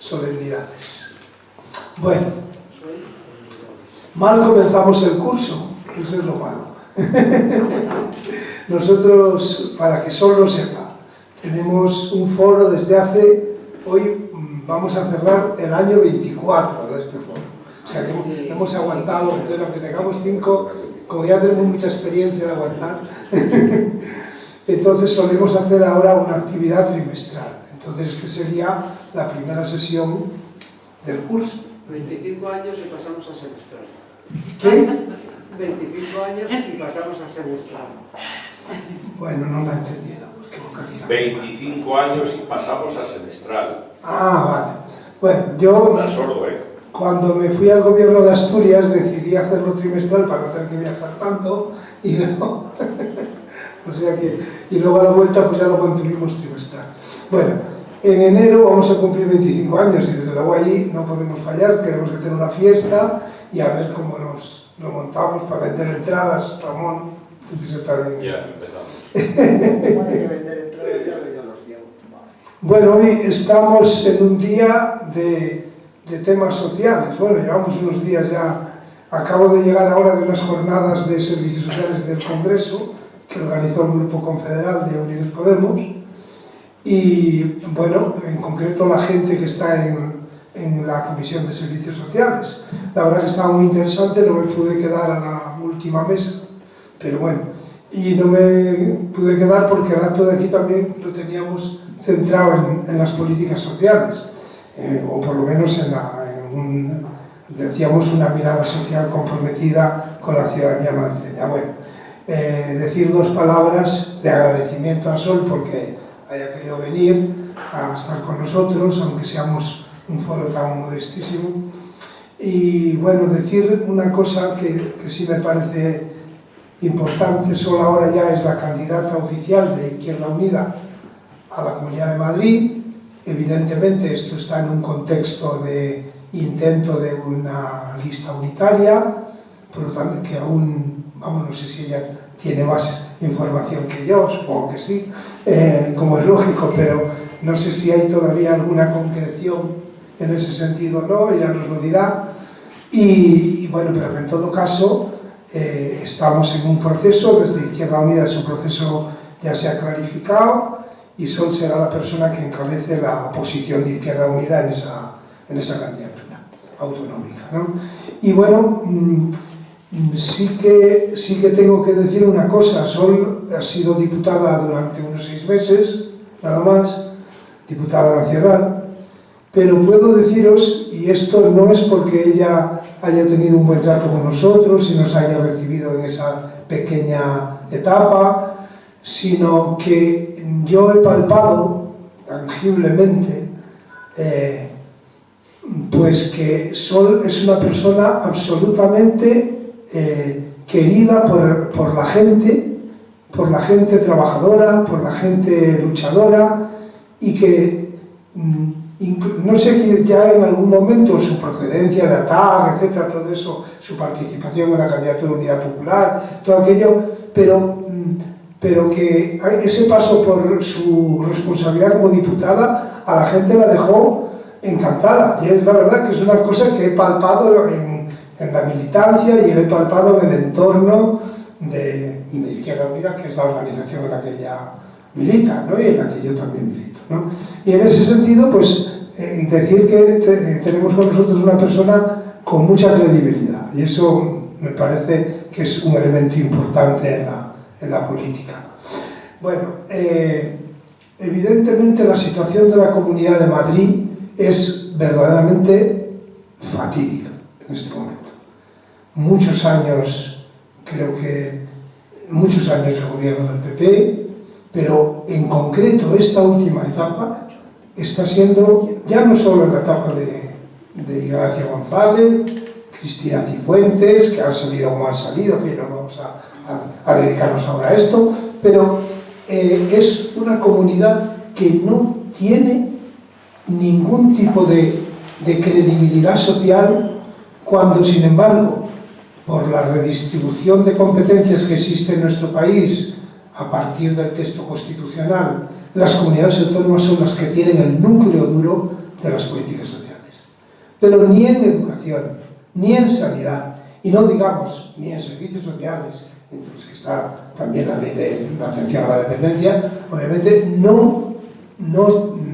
solemnidades. Bueno, mal comenzamos el curso, eso es lo malo. Nosotros, para que Sol lo sepa, tenemos un foro desde hoy vamos a cerrar el año 24 de este foro. O sea que hemos aguantado, entonces aunque tengamos 5, como ya tenemos mucha experiencia de aguantar, entonces solemos hacer ahora una actividad trimestral. Entonces esta sería la primera sesión del curso. 25 años y pasamos a semestral. ¿Qué? 25 años y pasamos a semestral. Bueno, no la he entendido. ¿Qué vocalización? 25 años y pasamos a semestral. Ah, vale. Bueno, yo Está sordo, cuando me fui al gobierno de Asturias decidí hacerlo trimestral para no tener que viajar tanto y no. O sea que, y luego a la vuelta pues ya lo mantuvimos trimestral. Bueno, en enero vamos a cumplir 25 años y desde luego ahí no podemos fallar, tenemos que hacer una fiesta y a ver cómo lo montamos para vender entradas. Ramón, tú que se está bien. Ya empezamos. Bueno, hoy estamos en un día de temas sociales. Bueno, llevamos unos días ya, acabo de llegar ahora de unas jornadas de servicios sociales del Congreso que organizó el Grupo Confederal de Unidos Podemos y, bueno, en concreto la gente que está en la Comisión de Servicios Sociales. La verdad que estaba muy interesante, no me pude quedar a la última mesa, pero bueno, y no me pude quedar porque el acto de aquí también lo teníamos centrado en las políticas sociales, o por lo menos decíamos una mirada social comprometida con la ciudadanía madrileña. Bueno, decir 2 palabras de agradecimiento a Sol porque haya querido venir a estar con nosotros, aunque seamos un foro tan modestísimo. Y bueno, decir una cosa que sí me parece importante. Sol ahora ya es la candidata oficial de Izquierda Unida a la Comunidad de Madrid. Evidentemente esto está en un contexto de intento de una lista unitaria, por lo tanto que aún, vamos, no sé si ella tiene más información que yo, supongo que sí, como es lógico, pero no sé si hay todavía alguna concreción en ese sentido o no, ella nos lo dirá. Y bueno, pero en todo caso estamos en un proceso, desde Izquierda Unida su proceso ya se ha clarificado y Sol será la persona que encabece la posición de Izquierda Unida en esa candidatura autonómica, ¿no? Y bueno, sí que tengo que decir una cosa. Sol ha sido diputada durante unos 6 meses, nada más, diputada nacional, pero puedo deciros, y esto no es porque ella haya tenido un buen trato con nosotros y nos haya recibido en esa pequeña etapa, sino que yo he palpado tangiblemente pues que Sol es una persona absolutamente querida por la gente trabajadora, por la gente luchadora, y que no sé que ya en algún momento su procedencia de ATAC, etcétera, todo eso, su participación en la candidatura de Unidad Popular, todo aquello, pero que ese paso por su responsabilidad como diputada a la gente la dejó encantada. Y es la verdad que es una cosa que he palpado en la militancia y he palpado en el entorno de Izquierda Unida, que es la organización en la que ella milita, ¿no? Y en la que yo también milito, ¿no? Y en ese sentido, pues, decir que tenemos con nosotros una persona con mucha credibilidad, y eso me parece que es un elemento importante en la política. Bueno, evidentemente la situación de la Comunidad de Madrid es verdaderamente fatídica en este momento. Muchos años, creo que muchos años de gobierno del PP, pero en concreto esta última etapa está siendo, ya no solo en la etapa de Ignacia González, Cristina Cifuentes, que han salido como han salido, en fin, no vamos a dedicarnos ahora a esto, pero es una comunidad que no tiene ningún tipo de credibilidad social cuando, sin embargo, por la redistribución de competencias que existe en nuestro país a partir del texto constitucional, las comunidades autónomas son las que tienen el núcleo duro de las políticas sociales. Pero ni en educación, ni en sanidad, y no digamos ni en servicios sociales, entre los que está también la ley de la atención a la dependencia, obviamente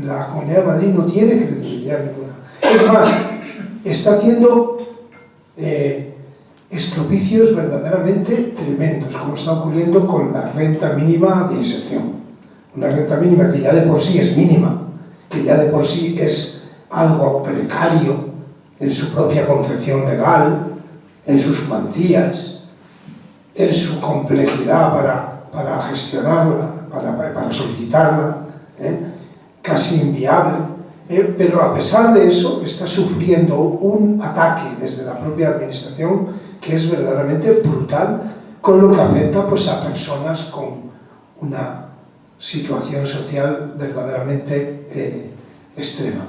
la Comunidad de Madrid no tiene credibilidad ninguna. Es más, está haciendo estropicios verdaderamente tremendos, como está ocurriendo con la renta mínima de inserción. Una renta mínima que ya de por sí es mínima, que ya de por sí es algo precario en su propia concepción legal, en sus cuantías, en su complejidad para gestionarla, para solicitarla, casi inviable. Pero a pesar de eso, está sufriendo un ataque desde la propia administración que es verdaderamente brutal, con lo que afecta pues, a personas con una situación social verdaderamente extrema.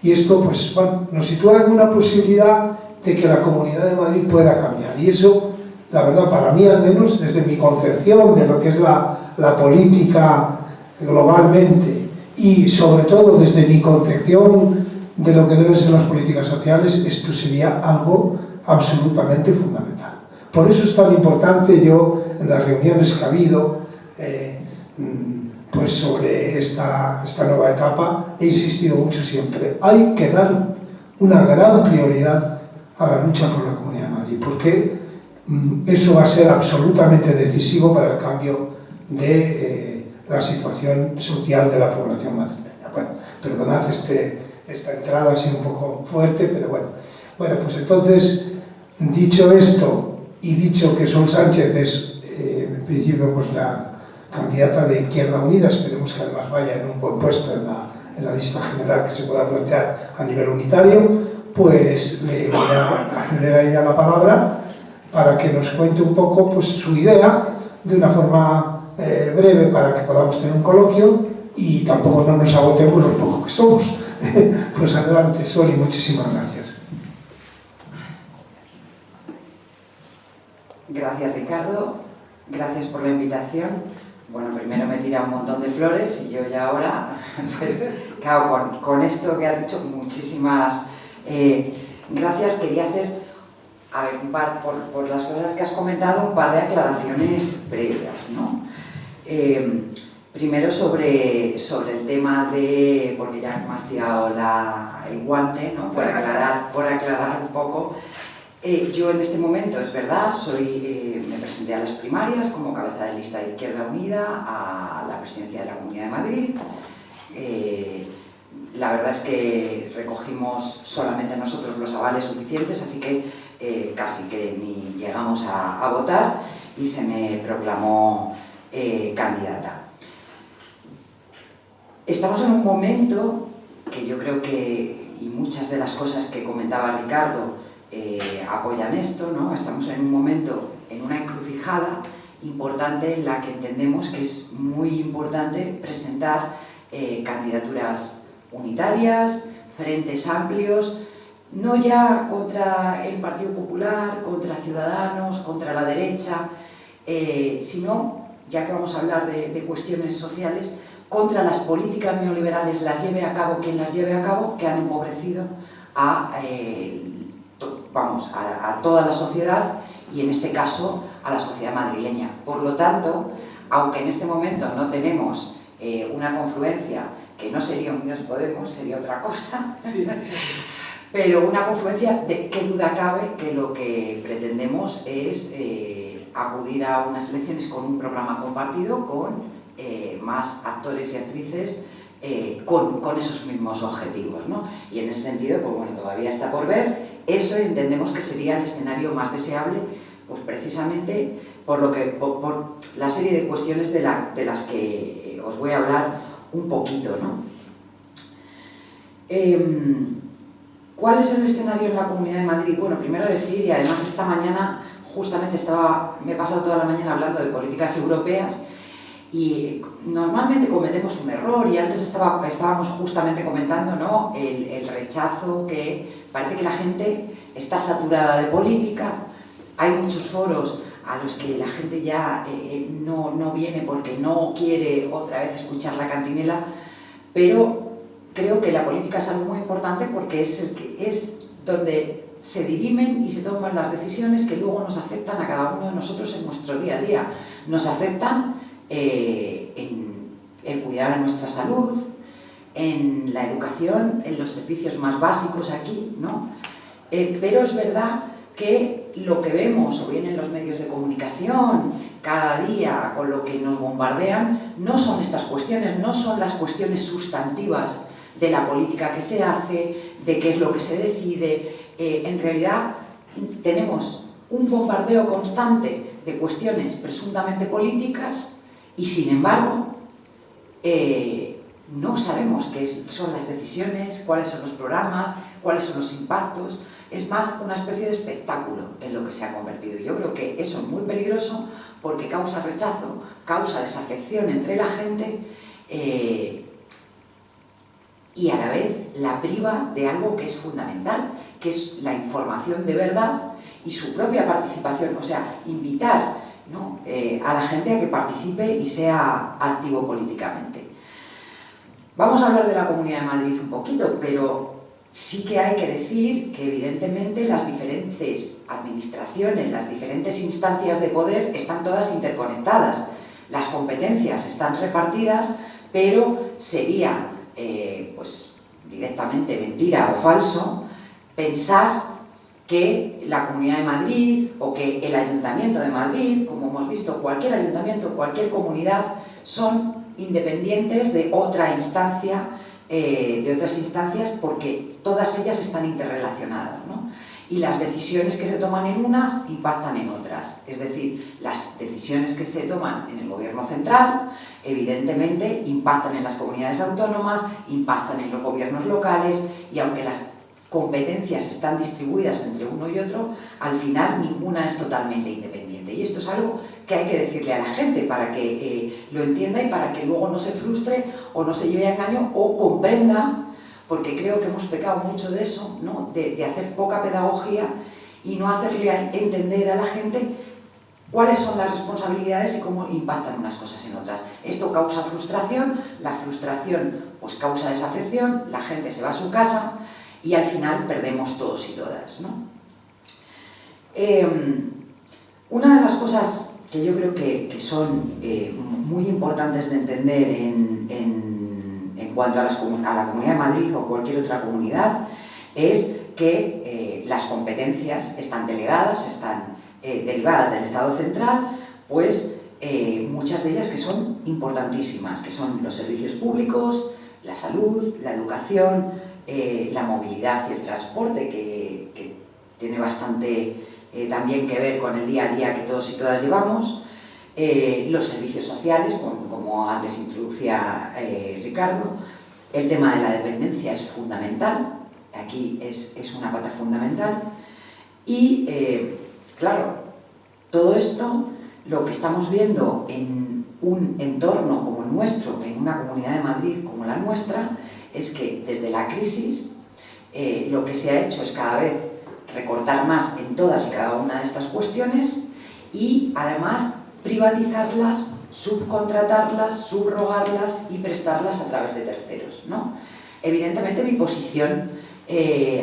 Y esto pues, bueno, nos sitúa en una posibilidad de que la Comunidad de Madrid pueda cambiar. Y eso, la verdad, para mí al menos, desde mi concepción de lo que es la política globalmente, y sobre todo desde mi concepción de lo que deben ser las políticas sociales, esto sería algo absolutamente fundamental. Por eso es tan importante, yo en las reuniones que ha habido pues sobre esta nueva etapa he insistido mucho siempre, hay que dar una gran prioridad a la lucha por la Comunidad de Madrid, porque eso va a ser absolutamente decisivo para el cambio de la situación social de la población madrileña. Bueno, perdonad esta entrada así un poco fuerte, pero bueno. Bueno, pues entonces, dicho esto y dicho que Sol Sánchez es, en principio, pues la candidata de Izquierda Unida, esperemos que además vaya en un buen puesto en la lista general que se pueda plantear a nivel unitario, pues le voy a ceder a ella la palabra para que nos cuente un poco pues, su idea de una forma breve para que podamos tener un coloquio y tampoco no nos agotemos los pocos que somos. Pues adelante, Sol, y muchísimas gracias. Gracias, Ricardo. Gracias por la invitación. Bueno, primero me tira un montón de flores y yo ya ahora, pues, claro, con esto que has dicho, muchísimas gracias. Quería hacer, a ver, por las cosas que has comentado, un par de aclaraciones previas, ¿no? Primero sobre el tema de, porque ya me has tirado el guante, ¿no? Por aclarar un poco. Yo en este momento, es verdad, me presenté a las primarias como cabeza de lista de Izquierda Unida a la presidencia de la Comunidad de Madrid. La verdad es que recogimos solamente nosotros los avales suficientes, así que casi que ni llegamos a votar y se me proclamó candidata. Estamos en un momento que yo creo que, y muchas de las cosas que comentaba Ricardo, apoyan esto, ¿no? Estamos en un momento, en una encrucijada importante en la que entendemos que es muy importante presentar candidaturas unitarias, frentes amplios, no ya contra el Partido Popular, contra Ciudadanos, contra la derecha, sino, ya que vamos a hablar de cuestiones sociales, contra las políticas neoliberales, las lleve a cabo quien las lleve a cabo, que han empobrecido a toda la sociedad y en este caso a la sociedad madrileña. Por lo tanto, aunque en este momento no tenemos una confluencia que no sería Unidos Podemos, sería otra cosa, sí. Pero una confluencia de qué duda cabe que lo que pretendemos es acudir a unas elecciones con un programa compartido con más actores y actrices con esos mismos objetivos, ¿no? Y en ese sentido, pues bueno, todavía está por ver. Eso entendemos que sería el escenario más deseable, pues precisamente por la serie de cuestiones de las que os voy a hablar un poquito, ¿no? ¿Cuál es el escenario en la Comunidad de Madrid? Bueno, primero decir, y además esta mañana justamente me he pasado toda la mañana hablando de políticas europeas, y normalmente cometemos un error, y antes estábamos justamente comentando, ¿no? el rechazo, que parece que la gente está saturada de política, hay muchos foros a los que la gente ya no viene porque no quiere otra vez escuchar la cantinela, pero creo que la política es algo muy importante porque es donde se dirimen y se toman las decisiones que luego nos afectan a cada uno de nosotros en nuestro día a día. Nos afectan en el cuidar de nuestra salud, en la educación, en los servicios más básicos aquí, ¿no? Pero es verdad que lo que vemos o bien en los medios de comunicación cada día con lo que nos bombardean no son estas cuestiones, no son las cuestiones sustantivas de la política que se hace, de qué es lo que se decide. En realidad tenemos un bombardeo constante de cuestiones presuntamente políticas y sin embargo no sabemos qué son las decisiones, cuáles son los programas, cuáles son los impactos. Es más una especie de espectáculo en lo que se ha convertido. Yo creo que eso es muy peligroso porque causa rechazo, causa desafección entre la gente y a la vez la priva de algo que es fundamental, que es la información de verdad y su propia participación, o sea, invitar, ¿no?, a la gente a que participe y sea activo políticamente. Vamos a hablar de la Comunidad de Madrid un poquito, pero sí que hay que decir que evidentemente las diferentes administraciones, las diferentes instancias de poder están todas interconectadas. Las competencias están repartidas, pero sería pues directamente mentira o falso pensar que la Comunidad de Madrid o que el Ayuntamiento de Madrid, como hemos visto, cualquier ayuntamiento, cualquier comunidad, son independientes de otra instancia, de otras instancias, porque todas ellas están interrelacionadas, ¿no? Y las decisiones que se toman en unas impactan en otras. Es decir, las decisiones que se toman en el gobierno central, evidentemente, impactan en las comunidades autónomas, impactan en los gobiernos locales, y aunque las competencias están distribuidas entre uno y otro, al final ninguna es totalmente independiente. Y esto es algo que hay que decirle a la gente para que lo entienda y para que luego no se frustre o no se lleve a engaño o comprenda, porque creo que hemos pecado mucho de eso, ¿no?, de hacer poca pedagogía y no hacerle entender a la gente cuáles son las responsabilidades y cómo impactan unas cosas en otras. Esto causa frustración, la frustración pues causa desafección, la gente se va a su casa y al final perdemos todos y todas, ¿no? Una de las cosas que yo creo que son muy importantes de entender en cuanto a la Comunidad de Madrid o cualquier otra comunidad es que las competencias están delegadas, están derivadas del Estado central, pues muchas de ellas que son importantísimas, que son los servicios públicos, la salud, la educación, la movilidad y el transporte, que tiene bastante también que ver con el día a día que todos y todas llevamos, los servicios sociales, como antes introducía Ricardo. El tema de la dependencia es fundamental, aquí es una pata fundamental, y claro, todo esto, lo que estamos viendo en un entorno como el nuestro, en una Comunidad de Madrid como la nuestra, es que desde la crisis lo que se ha hecho es cada vez recortar más en todas y cada una de estas cuestiones y además privatizarlas, subcontratarlas, subrogarlas y prestarlas a través de terceros, ¿no? Evidentemente mi posición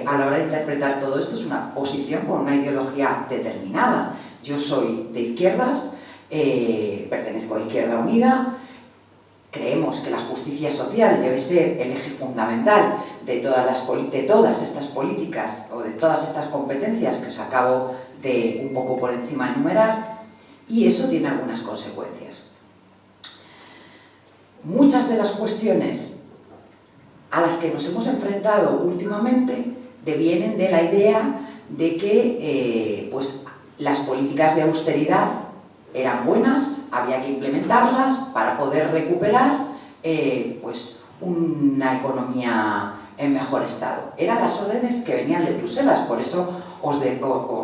a la hora de interpretar todo esto es una posición con una ideología determinada. Yo soy de izquierdas, pertenezco a Izquierda Unida. Creemos que la justicia social debe ser el eje fundamental de todas estas políticas o de todas estas competencias que os acabo de un poco por encima enumerar, y eso tiene algunas consecuencias. Muchas de las cuestiones a las que nos hemos enfrentado últimamente devienen de la idea de que pues, las políticas de austeridad eran buenas, había que implementarlas para poder recuperar pues una economía en mejor estado. Eran las órdenes que venían de Bruselas, por eso os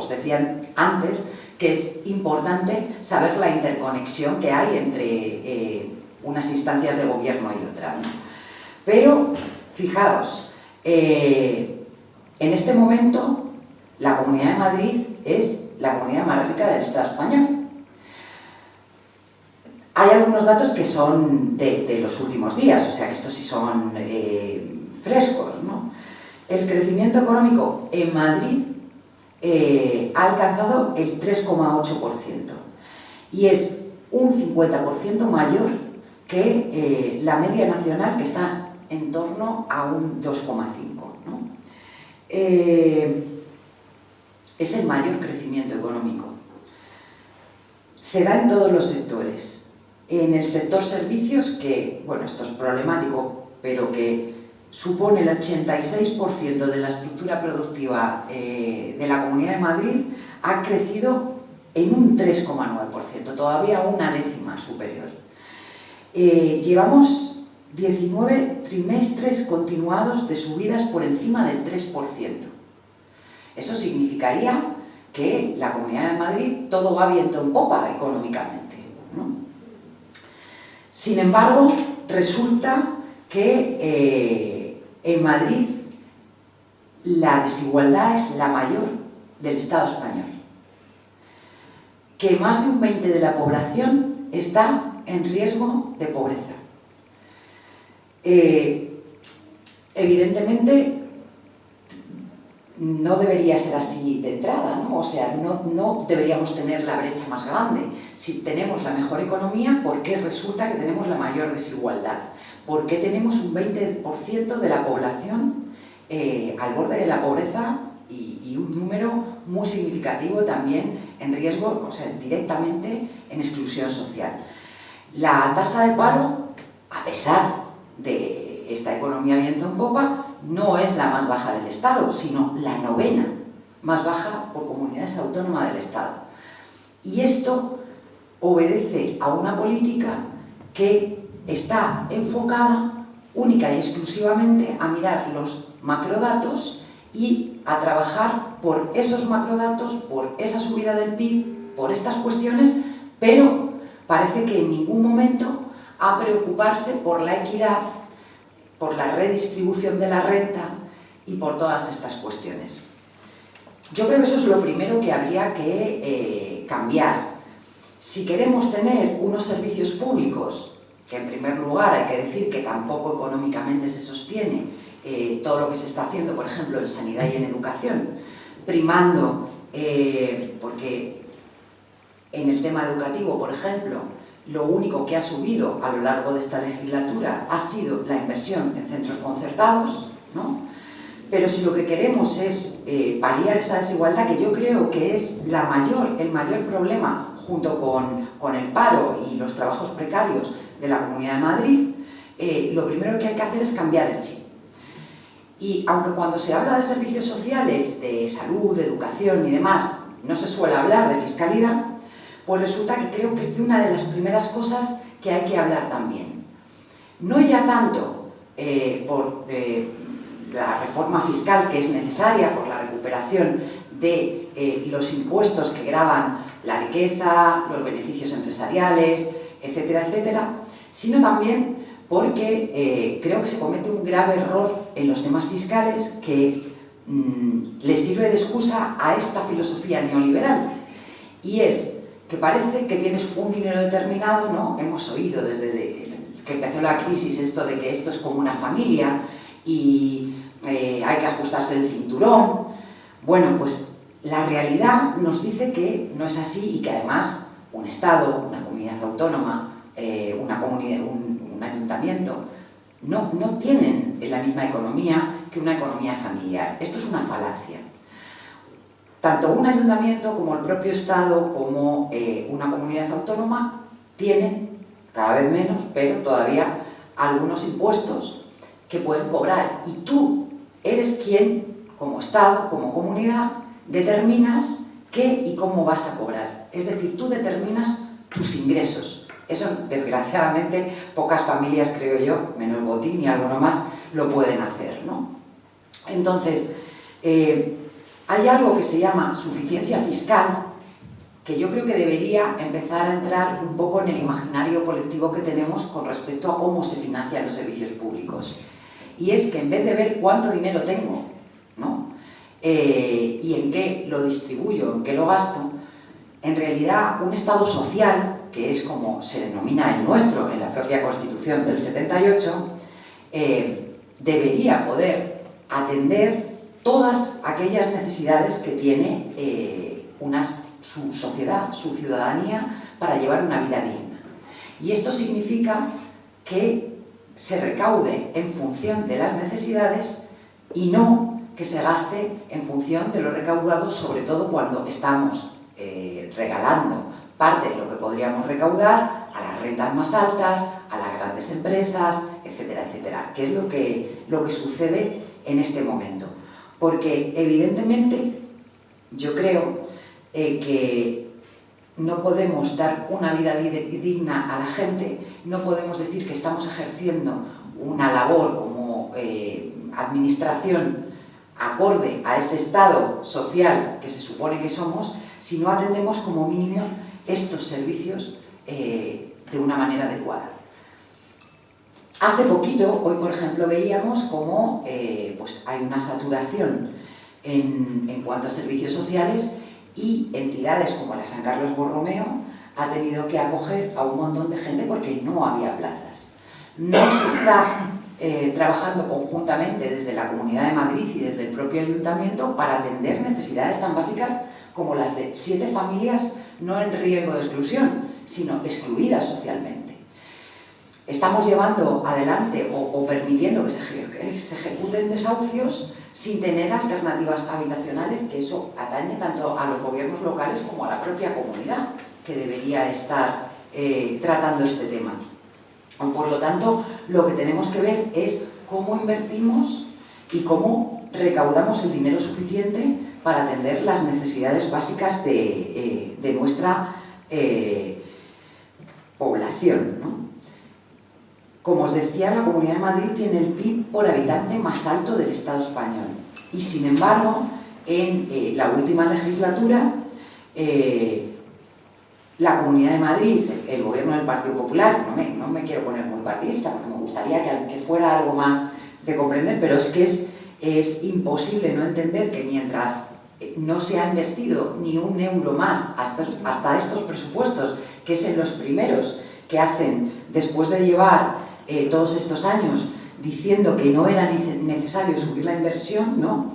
decían antes que es importante saber la interconexión que hay entre unas instancias de gobierno y otras, ¿no? Pero, fijaos, en este momento la Comunidad de Madrid es la comunidad más rica del Estado español. Hay algunos datos que son de los últimos días, o sea que estos sí son frescos, ¿no? El crecimiento económico en Madrid ha alcanzado el 3,8% y es un 50% mayor que la media nacional, que está en torno a un 2,5%, ¿no? Es el mayor crecimiento económico. Se da en todos los sectores. En el sector servicios, que, bueno, esto es problemático, pero que supone el 86% de la estructura productiva de la Comunidad de Madrid, ha crecido en un 3,9%, todavía una décima superior. Llevamos 19 trimestres continuados de subidas por encima del 3%. Eso significaría que la Comunidad de Madrid todo va viento en popa económicamente, ¿no? Sin embargo, resulta que en Madrid la desigualdad es la mayor del Estado español, que más de un 20% de la población está en riesgo de pobreza. Evidentemente, no debería ser así de entrada, ¿no? O sea, no deberíamos tener la brecha más grande. Si tenemos la mejor economía, ¿por qué resulta que tenemos la mayor desigualdad? ¿Por qué tenemos un 20% de la población al borde de la pobreza y un número muy significativo también en riesgo, o sea, directamente en exclusión social? La tasa de paro, a pesar de esta economía viento en popa, no es la más baja del Estado, sino la 9ª más baja por comunidades autónomas del Estado. Y esto obedece a una política que está enfocada única y exclusivamente a mirar los macrodatos y a trabajar por esos macrodatos, por esa subida del PIB, por estas cuestiones, pero parece que en ningún momento a preocuparse por la equidad, por la redistribución de la renta y por todas estas cuestiones. Yo creo que eso es lo primero que habría que cambiar. Si queremos tener unos servicios públicos, que en primer lugar hay que decir que tampoco económicamente se sostiene todo lo que se está haciendo, por ejemplo, en sanidad y en educación, primando, porque en el tema educativo, por ejemplo, lo único que ha subido a lo largo de esta legislatura ha sido la inversión en centros concertados, ¿no? Pero si lo que queremos es paliar esa desigualdad, que yo creo que es el mayor problema, junto con el paro y los trabajos precarios de la Comunidad de Madrid, lo primero que hay que hacer es cambiar el chip. Y aunque cuando se habla de servicios sociales, de salud, de educación y demás, no se suele hablar de fiscalidad, pues resulta que creo que es una de las primeras cosas que hay que hablar también. No ya tanto por la reforma fiscal que es necesaria, por la recuperación de los impuestos que gravan la riqueza, los beneficios empresariales, etcétera, etcétera, sino también porque creo que se comete un grave error en los temas fiscales que le sirve de excusa a esta filosofía neoliberal, y es que parece que tienes un dinero determinado, ¿no? Hemos oído desde que empezó la crisis esto de que esto es como una familia y hay que ajustarse el cinturón. Bueno, pues la realidad nos dice que no es así y que además un Estado, una comunidad autónoma, un ayuntamiento, no tienen la misma economía que una economía familiar. Esto es una falacia. Tanto un ayuntamiento como el propio Estado, como una comunidad autónoma, tienen, cada vez menos, pero todavía algunos impuestos que pueden cobrar. Y tú eres quien, como Estado, como comunidad, determinas qué y cómo vas a cobrar. Es decir, tú determinas tus ingresos. Eso, desgraciadamente, pocas familias, creo yo, menos Botín y alguno más, lo pueden hacer, ¿no? Entonces, hay algo que se llama suficiencia fiscal, que yo creo que debería empezar a entrar un poco en el imaginario colectivo que tenemos con respecto a cómo se financian los servicios públicos. Y es que en vez de ver cuánto dinero tengo, ¿no? Y en qué lo distribuyo, en qué lo gasto, en realidad un Estado social, que es como se denomina el nuestro en la propia Constitución del 78, debería poder atender todas aquellas necesidades que tiene su sociedad, su ciudadanía, para llevar una vida digna. Y esto significa que se recaude en función de las necesidades y no que se gaste en función de lo recaudado, sobre todo cuando estamos regalando parte de lo que podríamos recaudar a las rentas más altas, a las grandes empresas, etcétera, etcétera, que es lo que sucede en este momento. Porque evidentemente yo creo que no podemos dar una vida digna a la gente, no podemos decir que estamos ejerciendo una labor como administración acorde a ese estado social que se supone que somos, si no atendemos como mínimo estos servicios de una manera adecuada. Hace poquito, hoy por ejemplo, veíamos cómo pues hay una saturación en cuanto a servicios sociales y entidades como la San Carlos Borromeo ha tenido que acoger a un montón de gente porque no había plazas. No se está trabajando conjuntamente desde la Comunidad de Madrid y desde el propio Ayuntamiento para atender necesidades tan básicas como las de 7 familias no en riesgo de exclusión, sino excluidas socialmente. Estamos llevando adelante o permitiendo que se ejecuten desahucios sin tener alternativas habitacionales, que eso atañe tanto a los gobiernos locales como a la propia comunidad, que debería estar tratando este tema. Por lo tanto, lo que tenemos que ver es cómo invertimos y cómo recaudamos el dinero suficiente para atender las necesidades básicas de nuestra población, ¿no? Como os decía, la Comunidad de Madrid tiene el PIB por habitante más alto del Estado español y, sin embargo, en la última legislatura, la Comunidad de Madrid, el gobierno del Partido Popular, no me quiero poner muy partidista porque me gustaría que fuera algo más de comprender, pero es que es imposible no entender que mientras no se ha invertido ni un euro más hasta estos presupuestos, que es en los primeros que hacen después de llevar todos estos años diciendo que no era necesario subir la inversión, ¿no?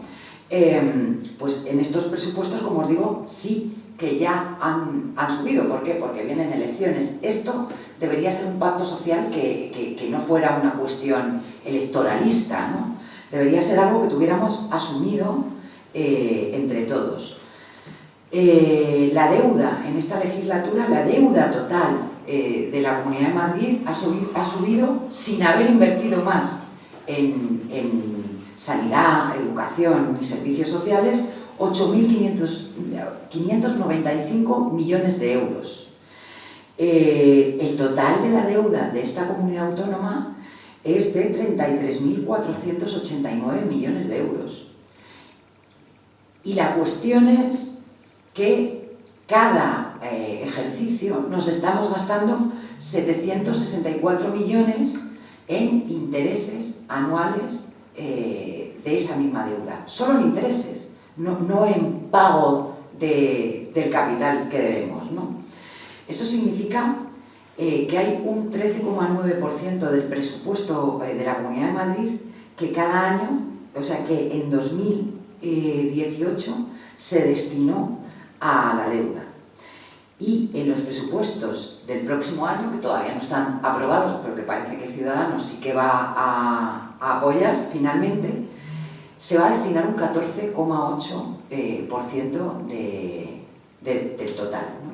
Pues en estos presupuestos, como os digo, sí que ya han subido. ¿Por qué? Porque vienen elecciones. Esto debería ser un pacto social que no fuera una cuestión electoralista, ¿no? Debería ser algo que tuviéramos asumido entre todos. La deuda en esta legislatura, la deuda total de la Comunidad de Madrid ha subido sin haber invertido más en sanidad, educación y servicios sociales, 8.595 millones de euros. El total de la deuda de esta comunidad autónoma es de 33.489 millones de euros. Y la cuestión es que cada ejercicio nos estamos gastando 764 millones en intereses anuales de esa misma deuda. Solo en intereses, no en pago del capital que debemos, ¿no? Eso significa que hay un 13,9% del presupuesto de la Comunidad de Madrid que cada año, o sea que en 2018 se destinó a la deuda. Y en los presupuestos del próximo año, que todavía no están aprobados, pero que parece que Ciudadanos sí que va a apoyar finalmente, se va a destinar un 14,8% del total, ¿no?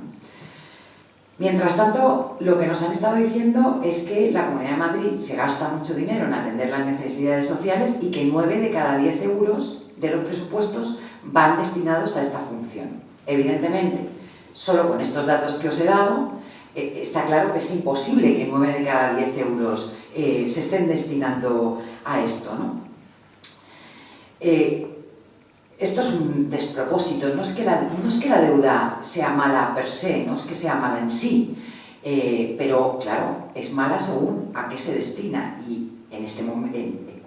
Mientras tanto, lo que nos han estado diciendo es que la Comunidad de Madrid se gasta mucho dinero en atender las necesidades sociales y que 9 de cada 10 euros de los presupuestos van destinados a esta función. Evidentemente, solo con estos datos que os he dado, está claro que es imposible que 9 de cada 10 euros se estén destinando a esto, ¿no? Esto es un despropósito, no es que la deuda sea mala per se, no es que sea mala en sí, pero claro, es mala según a qué se destina y en este momento,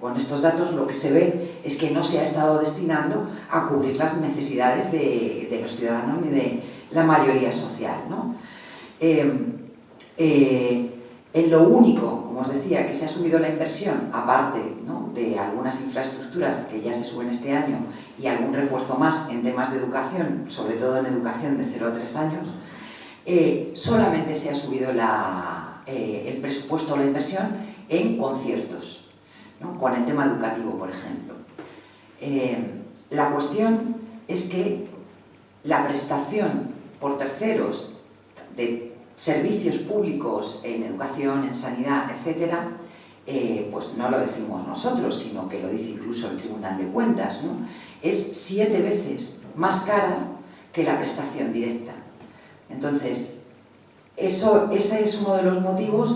con estos datos lo que se ve es que no se ha estado destinando a cubrir las necesidades de los ciudadanos ni de la mayoría social, ¿no? En lo único, como os decía, que se ha subido la inversión, aparte, ¿no?, de algunas infraestructuras que ya se suben este año y algún refuerzo más en temas de educación, sobre todo en educación de 0 a 3 años, solamente se ha subido el presupuesto o la inversión en conciertos, ¿no?, con el tema educativo, por ejemplo. La cuestión es que la prestación por terceros de servicios públicos en educación, en sanidad, etcétera, pues no lo decimos nosotros, sino que lo dice incluso el Tribunal de Cuentas, ¿no?, es 7 veces más cara que la prestación directa. Entonces, ese es uno de los motivos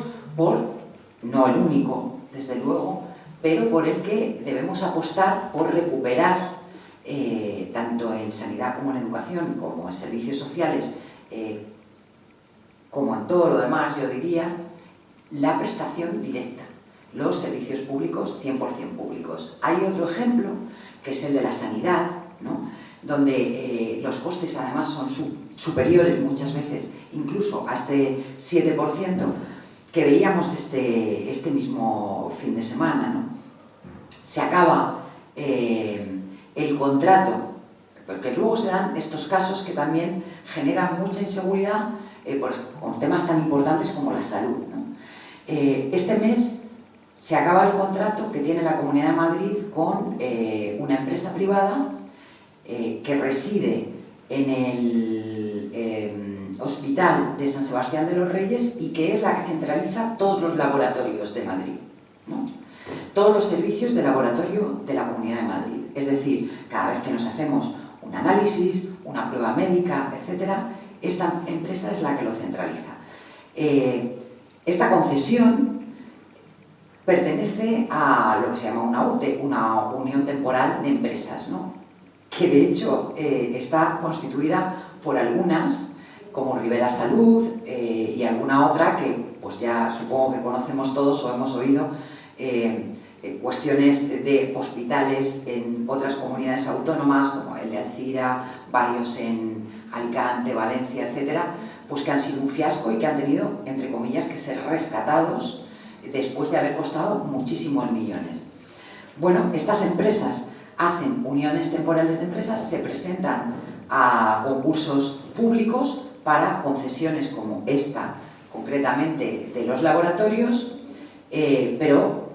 no el único, desde luego, pero por el que debemos apostar por recuperar, tanto en sanidad como en educación, como en servicios sociales, como en todo lo demás, yo diría, la prestación directa, los servicios públicos 100% públicos. Hay otro ejemplo, que es el de la sanidad, ¿no?, donde los costes además son superiores muchas veces, incluso a este 7% que veíamos este mismo fin de semana, ¿no? Se acaba el contrato, porque luego se dan estos casos que también generan mucha inseguridad con temas tan importantes como la salud, ¿no? Este mes se acaba el contrato que tiene la Comunidad de Madrid con una empresa privada que reside en el Hospital de San Sebastián de los Reyes y que es la que centraliza todos los laboratorios de Madrid, ¿no?, todos los servicios de laboratorio de la Comunidad de Madrid. Es decir, cada vez que nos hacemos un análisis, una prueba médica, etcétera, esta empresa es la que lo centraliza. Esta concesión pertenece a lo que se llama una UTE, una Unión Temporal de Empresas, ¿no?, que de hecho está constituida por algunas, como Rivera Salud y alguna otra que pues ya supongo que conocemos todos o hemos oído, cuestiones de hospitales en otras comunidades autónomas, como el de Alcira, varios en Alicante, Valencia, etcétera, pues que han sido un fiasco y que han tenido, entre comillas, que ser rescatados después de haber costado muchísimos millones. Bueno, estas empresas hacen uniones temporales de empresas, se presentan a concursos públicos para concesiones como esta, concretamente de los laboratorios, pero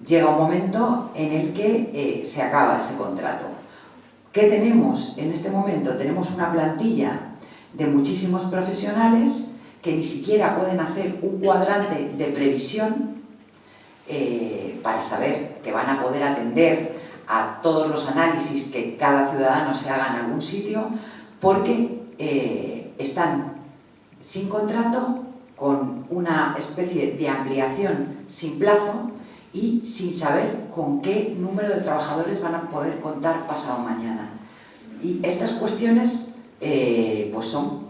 llega un momento en el que se acaba ese contrato. ¿Qué tenemos en este momento? Tenemos una plantilla de muchísimos profesionales que ni siquiera pueden hacer un cuadrante de previsión para saber que van a poder atender a todos los análisis que cada ciudadano se haga en algún sitio, porque están sin contrato, con una especie de ampliación sin plazo y sin saber con qué número de trabajadores van a poder contar pasado mañana. Y estas cuestiones pues son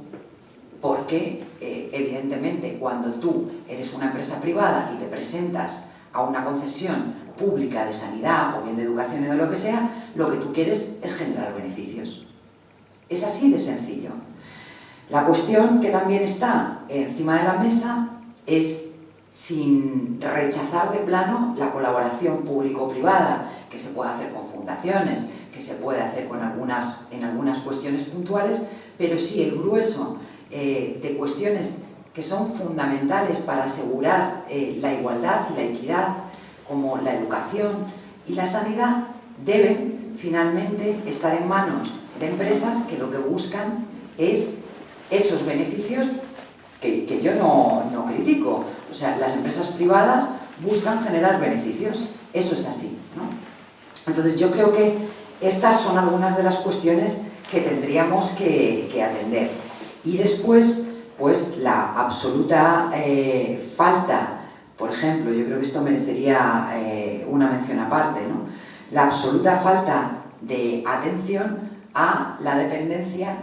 porque, evidentemente, cuando tú eres una empresa privada y te presentas a una concesión pública de sanidad o bien de educación o de lo que sea, lo que tú quieres es generar beneficios. Es así de sencillo. La cuestión que también está encima de la mesa es, sin rechazar de plano la colaboración público-privada, que se puede hacer con fundaciones, que se puede hacer en algunas cuestiones puntuales, pero sí el grueso de cuestiones que son fundamentales para asegurar la igualdad y la equidad, como la educación y la sanidad, deben finalmente estar en manos de empresas que lo que buscan es esos beneficios que yo no critico. O sea, las empresas privadas buscan generar beneficios, eso es así, ¿no? Entonces yo creo que estas son algunas de las cuestiones que tendríamos que atender. Y después, pues la absoluta falta, por ejemplo, yo creo que esto merecería una mención aparte, ¿no?, la absoluta falta de atención a la dependencia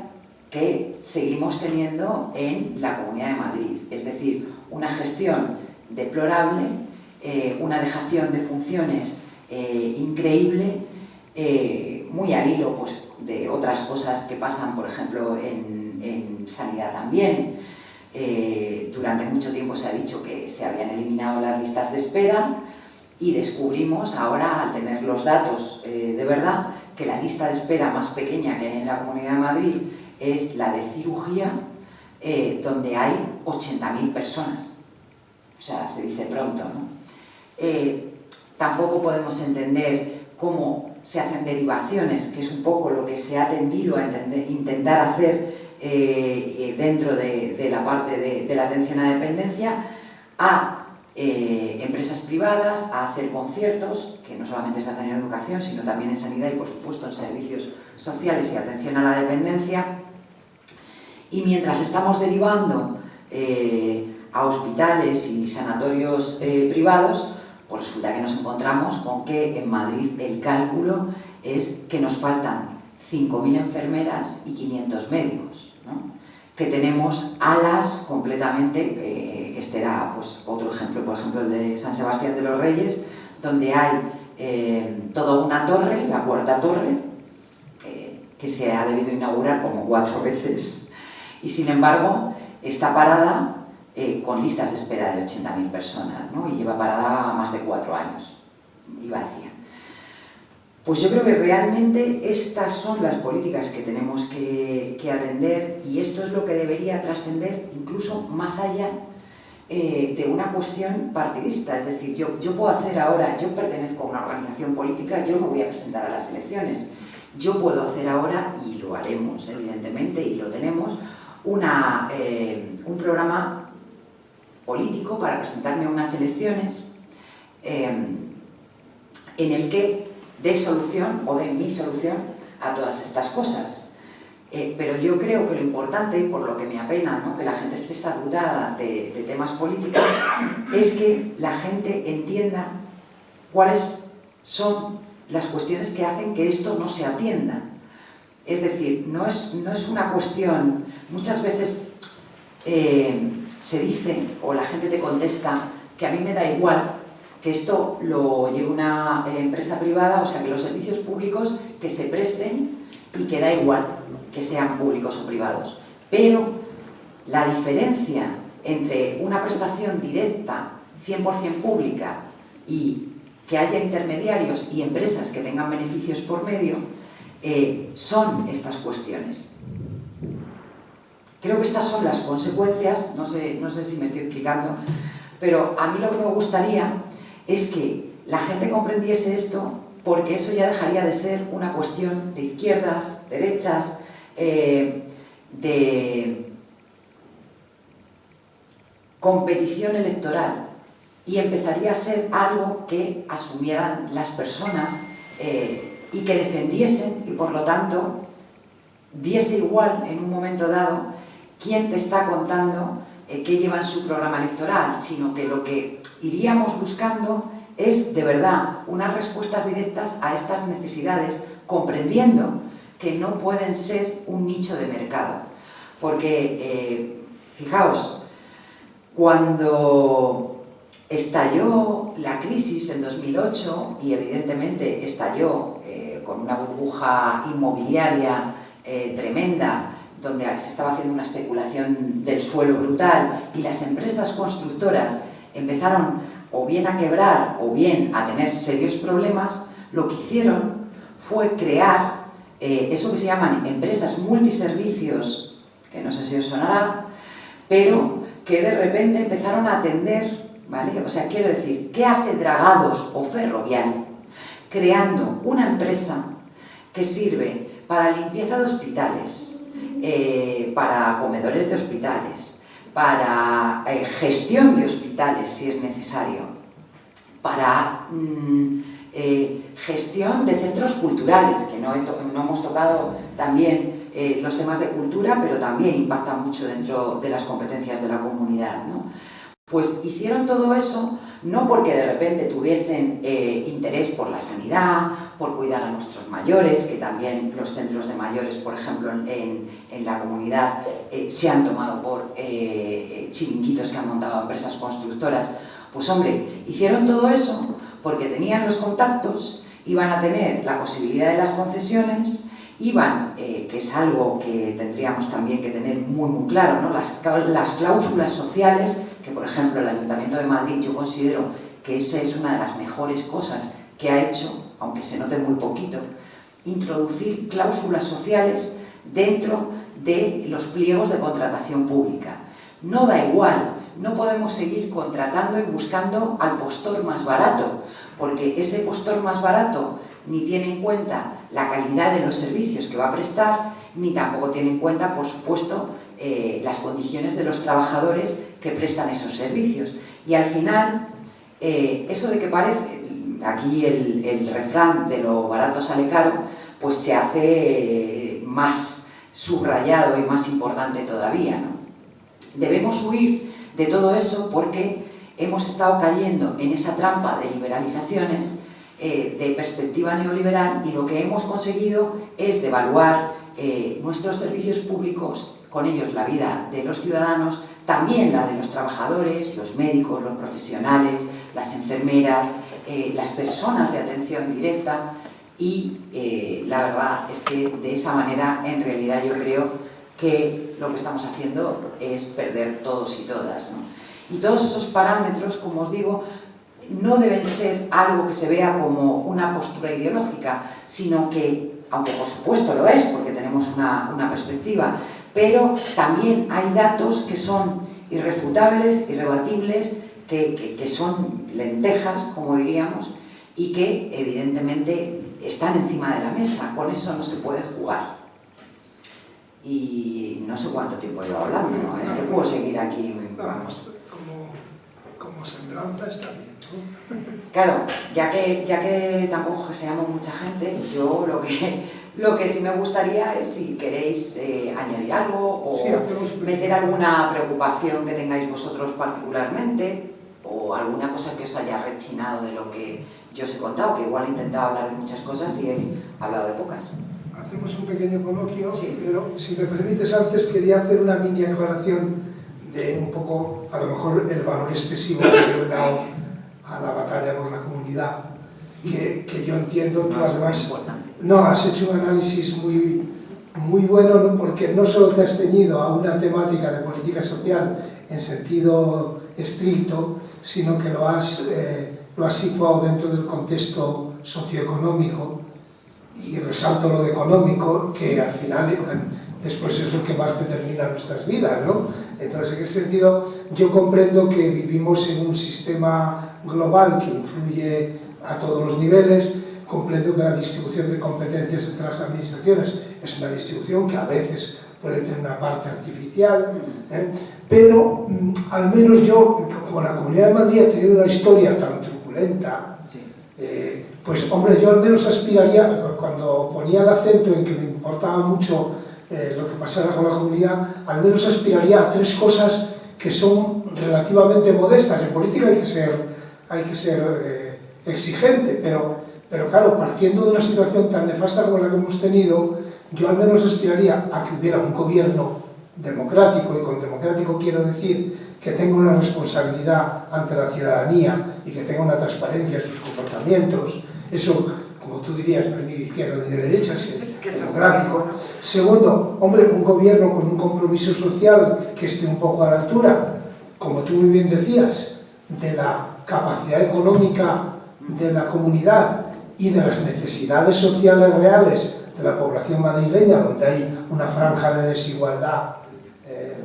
que seguimos teniendo en la Comunidad de Madrid. Es decir, una gestión deplorable, una dejación de funciones increíble, muy al hilo pues, de otras cosas que pasan, por ejemplo, en sanidad también. Durante mucho tiempo se ha dicho que se habían eliminado las listas de espera y descubrimos ahora, al tener los datos de verdad, que la lista de espera más pequeña que hay en la Comunidad de Madrid es la de cirugía, donde hay 80.000 personas. O sea, se dice pronto, ¿no? Tampoco podemos entender cómo se hacen derivaciones, que es un poco lo que se ha tendido a intentar hacer dentro de la parte de la atención a dependencia, a empresas privadas, a hacer conciertos, que no solamente se hacen en educación, sino también en sanidad y, por supuesto, en servicios sociales y atención a la dependencia. Y mientras estamos derivando a hospitales y sanatorios privados, pues resulta que nos encontramos con que en Madrid el cálculo es que nos faltan 5.000 enfermeras y 500 médicos, ¿no? Que tenemos alas completamente, este era pues, otro ejemplo, por ejemplo el de San Sebastián de los Reyes, donde hay toda una torre, la cuarta torre, que se ha debido inaugurar como 4 veces, y sin embargo está parada con listas de espera de 80.000 personas, ¿no? Y lleva parada más de 4 años y vacía. Pues yo creo que realmente estas son las políticas que tenemos que atender, y esto es lo que debería trascender incluso más allá de una cuestión partidista. Es decir, yo puedo hacer ahora, yo pertenezco a una organización política, yo me voy a presentar a las elecciones, yo puedo hacer ahora, y lo haremos evidentemente, y lo tenemos, un programa político para presentarme a unas elecciones en el que dé solución o dé mi solución a todas estas cosas. Pero yo creo que lo importante, por lo que me apena, ¿no?, que la gente esté saturada de temas políticos, es que la gente entienda cuáles son las cuestiones que hacen que esto no se atienda. Es decir, no es una cuestión, muchas veces se dice, o la gente te contesta, que a mí me da igual que esto lo lleve una empresa privada, o sea, que los servicios públicos que se presten y que da igual que sean públicos o privados. Pero la diferencia entre una prestación directa, 100% pública, y que haya intermediarios y empresas que tengan beneficios por medio, son estas cuestiones. Creo que estas son las consecuencias, no sé si me estoy explicando, pero a mí lo que me gustaría es que la gente comprendiese esto, porque eso ya dejaría de ser una cuestión de izquierdas, derechas, de competición electoral, y empezaría a ser algo que asumieran las personas y que defendiesen, y por lo tanto diese igual en un momento dado quién te está contando qué lleva en su programa electoral, sino que lo que iríamos buscando es de verdad unas respuestas directas a estas necesidades, comprendiendo que no pueden ser un nicho de mercado. Porque, fijaos, cuando estalló la crisis en 2008, y evidentemente estalló con una burbuja inmobiliaria tremenda, donde se estaba haciendo una especulación del suelo brutal, y las empresas constructoras empezaron o bien a quebrar o bien a tener serios problemas, lo que hicieron fue crear eso que se llaman empresas multiservicios, que no sé si os sonará, pero que de repente empezaron a atender, ¿vale? O sea, quiero decir, ¿qué hace Dragados o Ferrovial creando una empresa que sirve para limpieza de hospitales, para comedores de hospitales, para gestión de hospitales si es necesario, para gestión de centros culturales, que no hemos tocado también los temas de cultura, pero también impactan mucho dentro de las competencias de la comunidad, ¿no? Pues hicieron todo eso no porque de repente tuviesen interés por la sanidad, por cuidar a nuestros mayores, que también los centros de mayores, por ejemplo, en la comunidad se han tomado por chiringuitos que han montado empresas constructoras. Pues hombre, hicieron todo eso porque tenían los contactos, iban a tener la posibilidad de las concesiones IVAN, que es algo que tendríamos también que tener muy claro, ¿no? Las cláusulas sociales, que por ejemplo el Ayuntamiento de Madrid yo considero que esa es una de las mejores cosas que ha hecho, aunque se note muy poquito, introducir cláusulas sociales dentro de los pliegos de contratación pública. No da igual, no podemos seguir contratando y buscando al postor más barato, porque ese postor más barato ni tiene en cuenta la calidad de los servicios que va a prestar, ni tampoco tiene en cuenta, por supuesto, las condiciones de los trabajadores que prestan esos servicios. Y al final, eso de que parece, aquí el refrán de lo barato sale caro, pues se hace más subrayado y más importante todavía, ¿no? Debemos huir de todo eso porque hemos estado cayendo en esa trampa de liberalizaciones de perspectiva neoliberal, y lo que hemos conseguido es devaluar nuestros servicios públicos, con ellos la vida de los ciudadanos, también la de los trabajadores, los médicos, los profesionales, las enfermeras, las personas de atención directa, y la verdad es que de esa manera en realidad yo creo que lo que estamos haciendo es perder todos y todas, ¿no? Y todos esos parámetros, como os digo, no deben ser algo que se vea como una postura ideológica, sino que, aunque por supuesto lo es, porque tenemos una perspectiva, pero también hay datos que son irrefutables, irrebatibles, que son lentejas, como diríamos, y que evidentemente están encima de la mesa. Con eso no se puede jugar. Y no sé cuánto tiempo llevo hablando, ¿no? Es que puedo seguir aquí. Vamos, como semblanza está bien, ¿no? Claro, ya que tampoco seamos mucha gente, yo lo que sí me gustaría es si queréis añadir algo o sí, meter alguna preocupación que tengáis vosotros particularmente, o alguna cosa que os haya rechinado de lo que yo os he contado, que igual he intentado hablar de muchas cosas y he hablado de pocas. Hacemos un pequeño coloquio, sí. Pero si me permites antes quería hacer una mini aclaración de un poco, a lo mejor, el valor excesivo que yo he dado a la batalla por la comunidad, que yo entiendo, tú además no has hecho un análisis muy bueno, ¿no? Porque no solo te has ceñido a una temática de política social en sentido estricto, sino que lo has situado dentro del contexto socioeconómico, y resalto lo de económico, que al final después es lo que más determina nuestras vidas, ¿no? Entonces, en ese sentido, yo comprendo que vivimos en un sistema global que influye a todos los niveles. Comprendo que la distribución de competencias entre las administraciones es una distribución que a veces puede tener una parte artificial, pero al menos yo, como la Comunidad de Madrid ha tenido una historia tan truculenta, pues hombre, yo al menos aspiraría, cuando ponía el acento en que me importaba mucho lo que pasara con la comunidad, al menos aspiraría a tres cosas que son relativamente modestas. En política hay que ser exigente, pero claro, partiendo de una situación tan nefasta como la que hemos tenido, yo al menos aspiraría a que hubiera un gobierno democrático, y con democrático quiero decir que tenga una responsabilidad ante la ciudadanía y que tenga una transparencia en sus comportamientos. Eso, como tú dirías, no es ni de izquierda ni de derecha, es democrático. Segundo, hombre, un gobierno con un compromiso social que esté un poco a la altura, como tú muy bien decías, de la capacidad económica de la comunidad y de las necesidades sociales reales de la población madrileña, donde hay una franja de desigualdad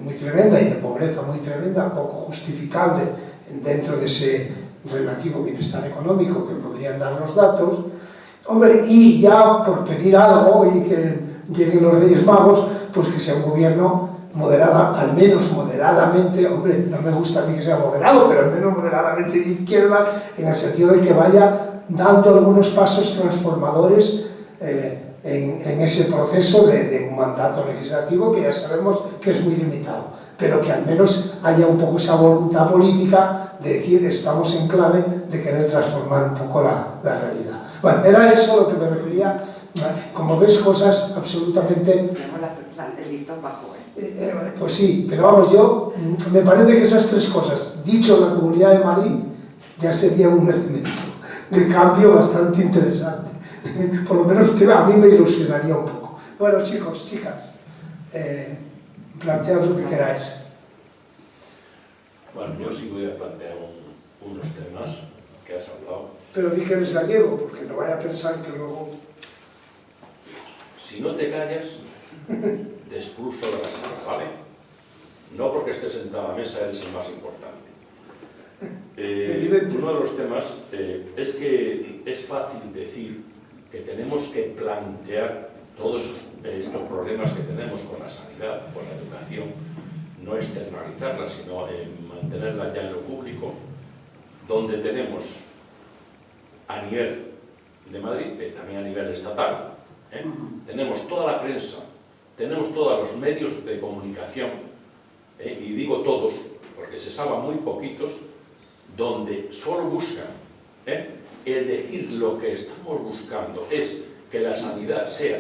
muy tremenda y de pobreza muy tremenda, poco justificable dentro de ese relativo bienestar económico que podrían dar los datos. Hombre, y ya por pedir algo y que lleguen los Reyes Magos, pues que sea un gobierno moderado, al menos moderadamente, hombre, no me gusta a mí que sea moderado, pero al menos moderadamente de izquierda, en el sentido de que vaya dando algunos pasos transformadores en ese proceso de un mandato legislativo que ya sabemos que es muy limitado, pero que al menos haya un poco esa voluntad política de decir estamos en clave de querer transformar un poco la realidad. Bueno, era eso lo que me refería. Como ves, cosas absolutamente... El listón bajo, pues sí, pero vamos, yo me parece que esas tres cosas, dicho en la Comunidad de Madrid, ya sería un elemento de cambio bastante interesante. Por lo menos que a mí me ilusionaría un poco. Bueno, chicos, chicas, plantead lo que queráis. Bueno, yo sí voy a plantear unos temas que has hablado. Pero di que eres gallego, porque no vaya a pensar que luego... Si no te callas, te expulso de la sala, ¿vale? No porque estés sentado a la mesa, eres el más importante. Uno de los temas es que es fácil decir que tenemos que plantear todos estos problemas que tenemos con la sanidad, con la educación, no externalizarla, sino mantenerla ya en lo público, donde tenemos a nivel de Madrid, también a nivel estatal, tenemos toda la prensa, tenemos todos los medios de comunicación, y digo todos, porque se salvan muy poquitos, donde solo buscan el decir lo que estamos buscando es que la sanidad sea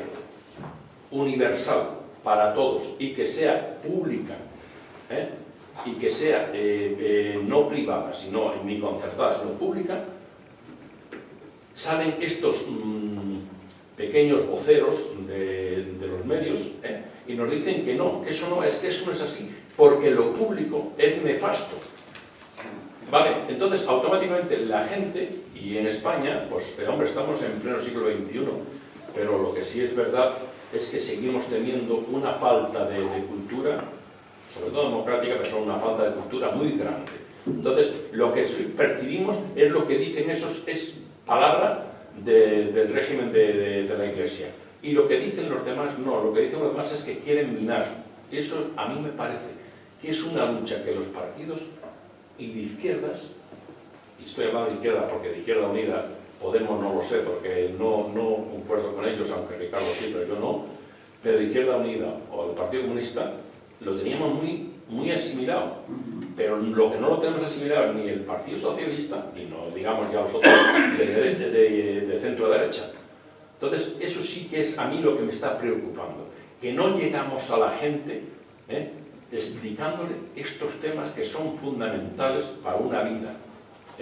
universal para todos y que sea pública, y que sea no privada, sino ni concertada, sino pública. Salen estos pequeños voceros de los medios y nos dicen que no, que eso no es así, porque lo público es nefasto. Vale, entonces automáticamente la gente, y en España, pues hombre, estamos en pleno siglo XXI, pero lo que sí es verdad es que seguimos teniendo una falta de cultura, sobre todo democrática, pero una falta de cultura muy grande. Entonces, lo que percibimos es lo que dicen esos, es palabra del régimen de la Iglesia. Y lo que dicen los demás, no, lo que dicen los demás es que quieren minar. Eso a mí me parece que es una lucha que los partidos y de izquierdas, y estoy hablando de izquierda porque de Izquierda Unida, Podemos no lo sé porque no concuerdo con ellos, aunque Ricardo sí, pero yo no, pero de Izquierda Unida o del Partido Comunista lo teníamos muy asimilado, pero lo que no lo tenemos asimilado ni el Partido Socialista, ni no digamos ya los otros de centro-derecha. Entonces, eso sí que es a mí lo que me está preocupando, que no llegamos a la gente explicándole estos temas que son fundamentales para una vida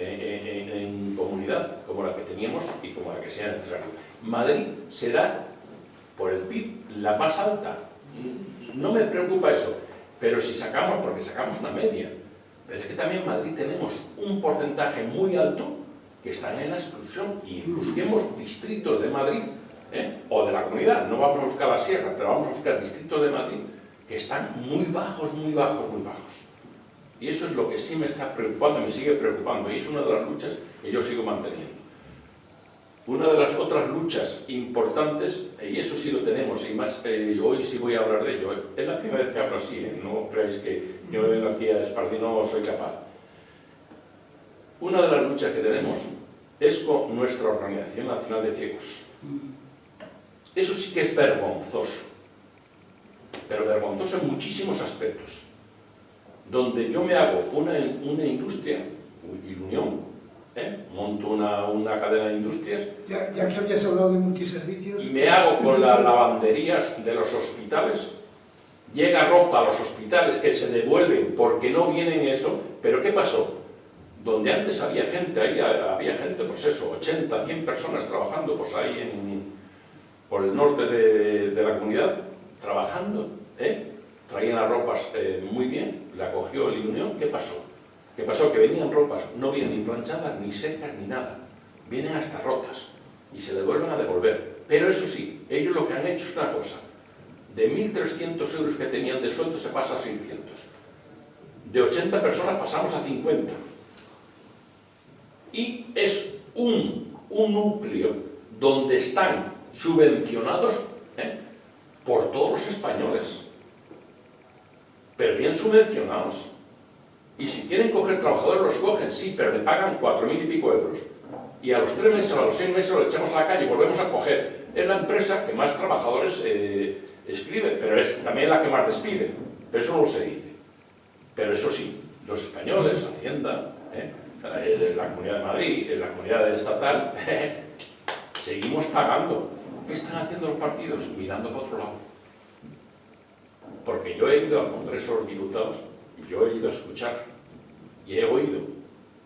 en comunidad como la que teníamos y como la que sea necesario. Madrid será, por el PIB, la más alta. No me preocupa eso, pero si sacamos, porque sacamos una media, pero es que también en Madrid tenemos un porcentaje muy alto que están en la exclusión, y busquemos distritos de Madrid, o de la comunidad, no vamos a buscar la sierra, pero vamos a buscar distritos de Madrid que están muy bajos, muy bajos, muy bajos. Y eso es lo que sí me está preocupando, me sigue preocupando, y es una de las luchas que yo sigo manteniendo. Una de las otras luchas importantes, y eso sí lo tenemos, y más, hoy sí voy a hablar de ello, es la primera vez que hablo así, no creáis que yo me vengo aquí a esparcir, no soy capaz. Una de las luchas que tenemos es con nuestra Organización Nacional de Ciegos. Eso sí que es vergonzoso, pero vergonzoso en muchísimos aspectos. Donde yo me hago una industria, Ilunión, monto una cadena de industrias. Ya que habías hablado de multiservicios... Me hago con las lavanderías de los hospitales, llega ropa a los hospitales que se devuelven porque no vienen eso, pero ¿qué pasó? Donde antes había gente, ahí había gente, pues eso, 80, 100 personas trabajando, pues ahí por el norte de la comunidad, trabajando, traían las ropas muy bien, la cogió el Unión. ¿Qué pasó? ¿Qué pasó? Que venían ropas, no vienen ni planchadas, ni secas, ni nada. Vienen hasta rotas y se devuelven a devolver. Pero eso sí, ellos lo que han hecho es una cosa. De 1.300 euros que tenían de sueldo se pasa a 600. De 80 personas pasamos a 50. Y es un núcleo donde están subvencionados por todos los españoles. Pero bien subvencionados. Y si quieren coger trabajadores, los cogen, sí, pero le pagan 4.000 y pico euros. Y a los 3 meses o a los 6 meses lo echamos a la calle y volvemos a coger. Es la empresa que más trabajadores escribe, pero es también la que más despide. Pero eso no se dice. Pero eso sí, los españoles, Hacienda, la Comunidad de Madrid, la Comunidad Estatal, seguimos pagando. ¿Qué están haciendo los partidos? Mirando para otro lado. Porque yo he ido al Congreso de los Diputados, yo he ido a escuchar y he oído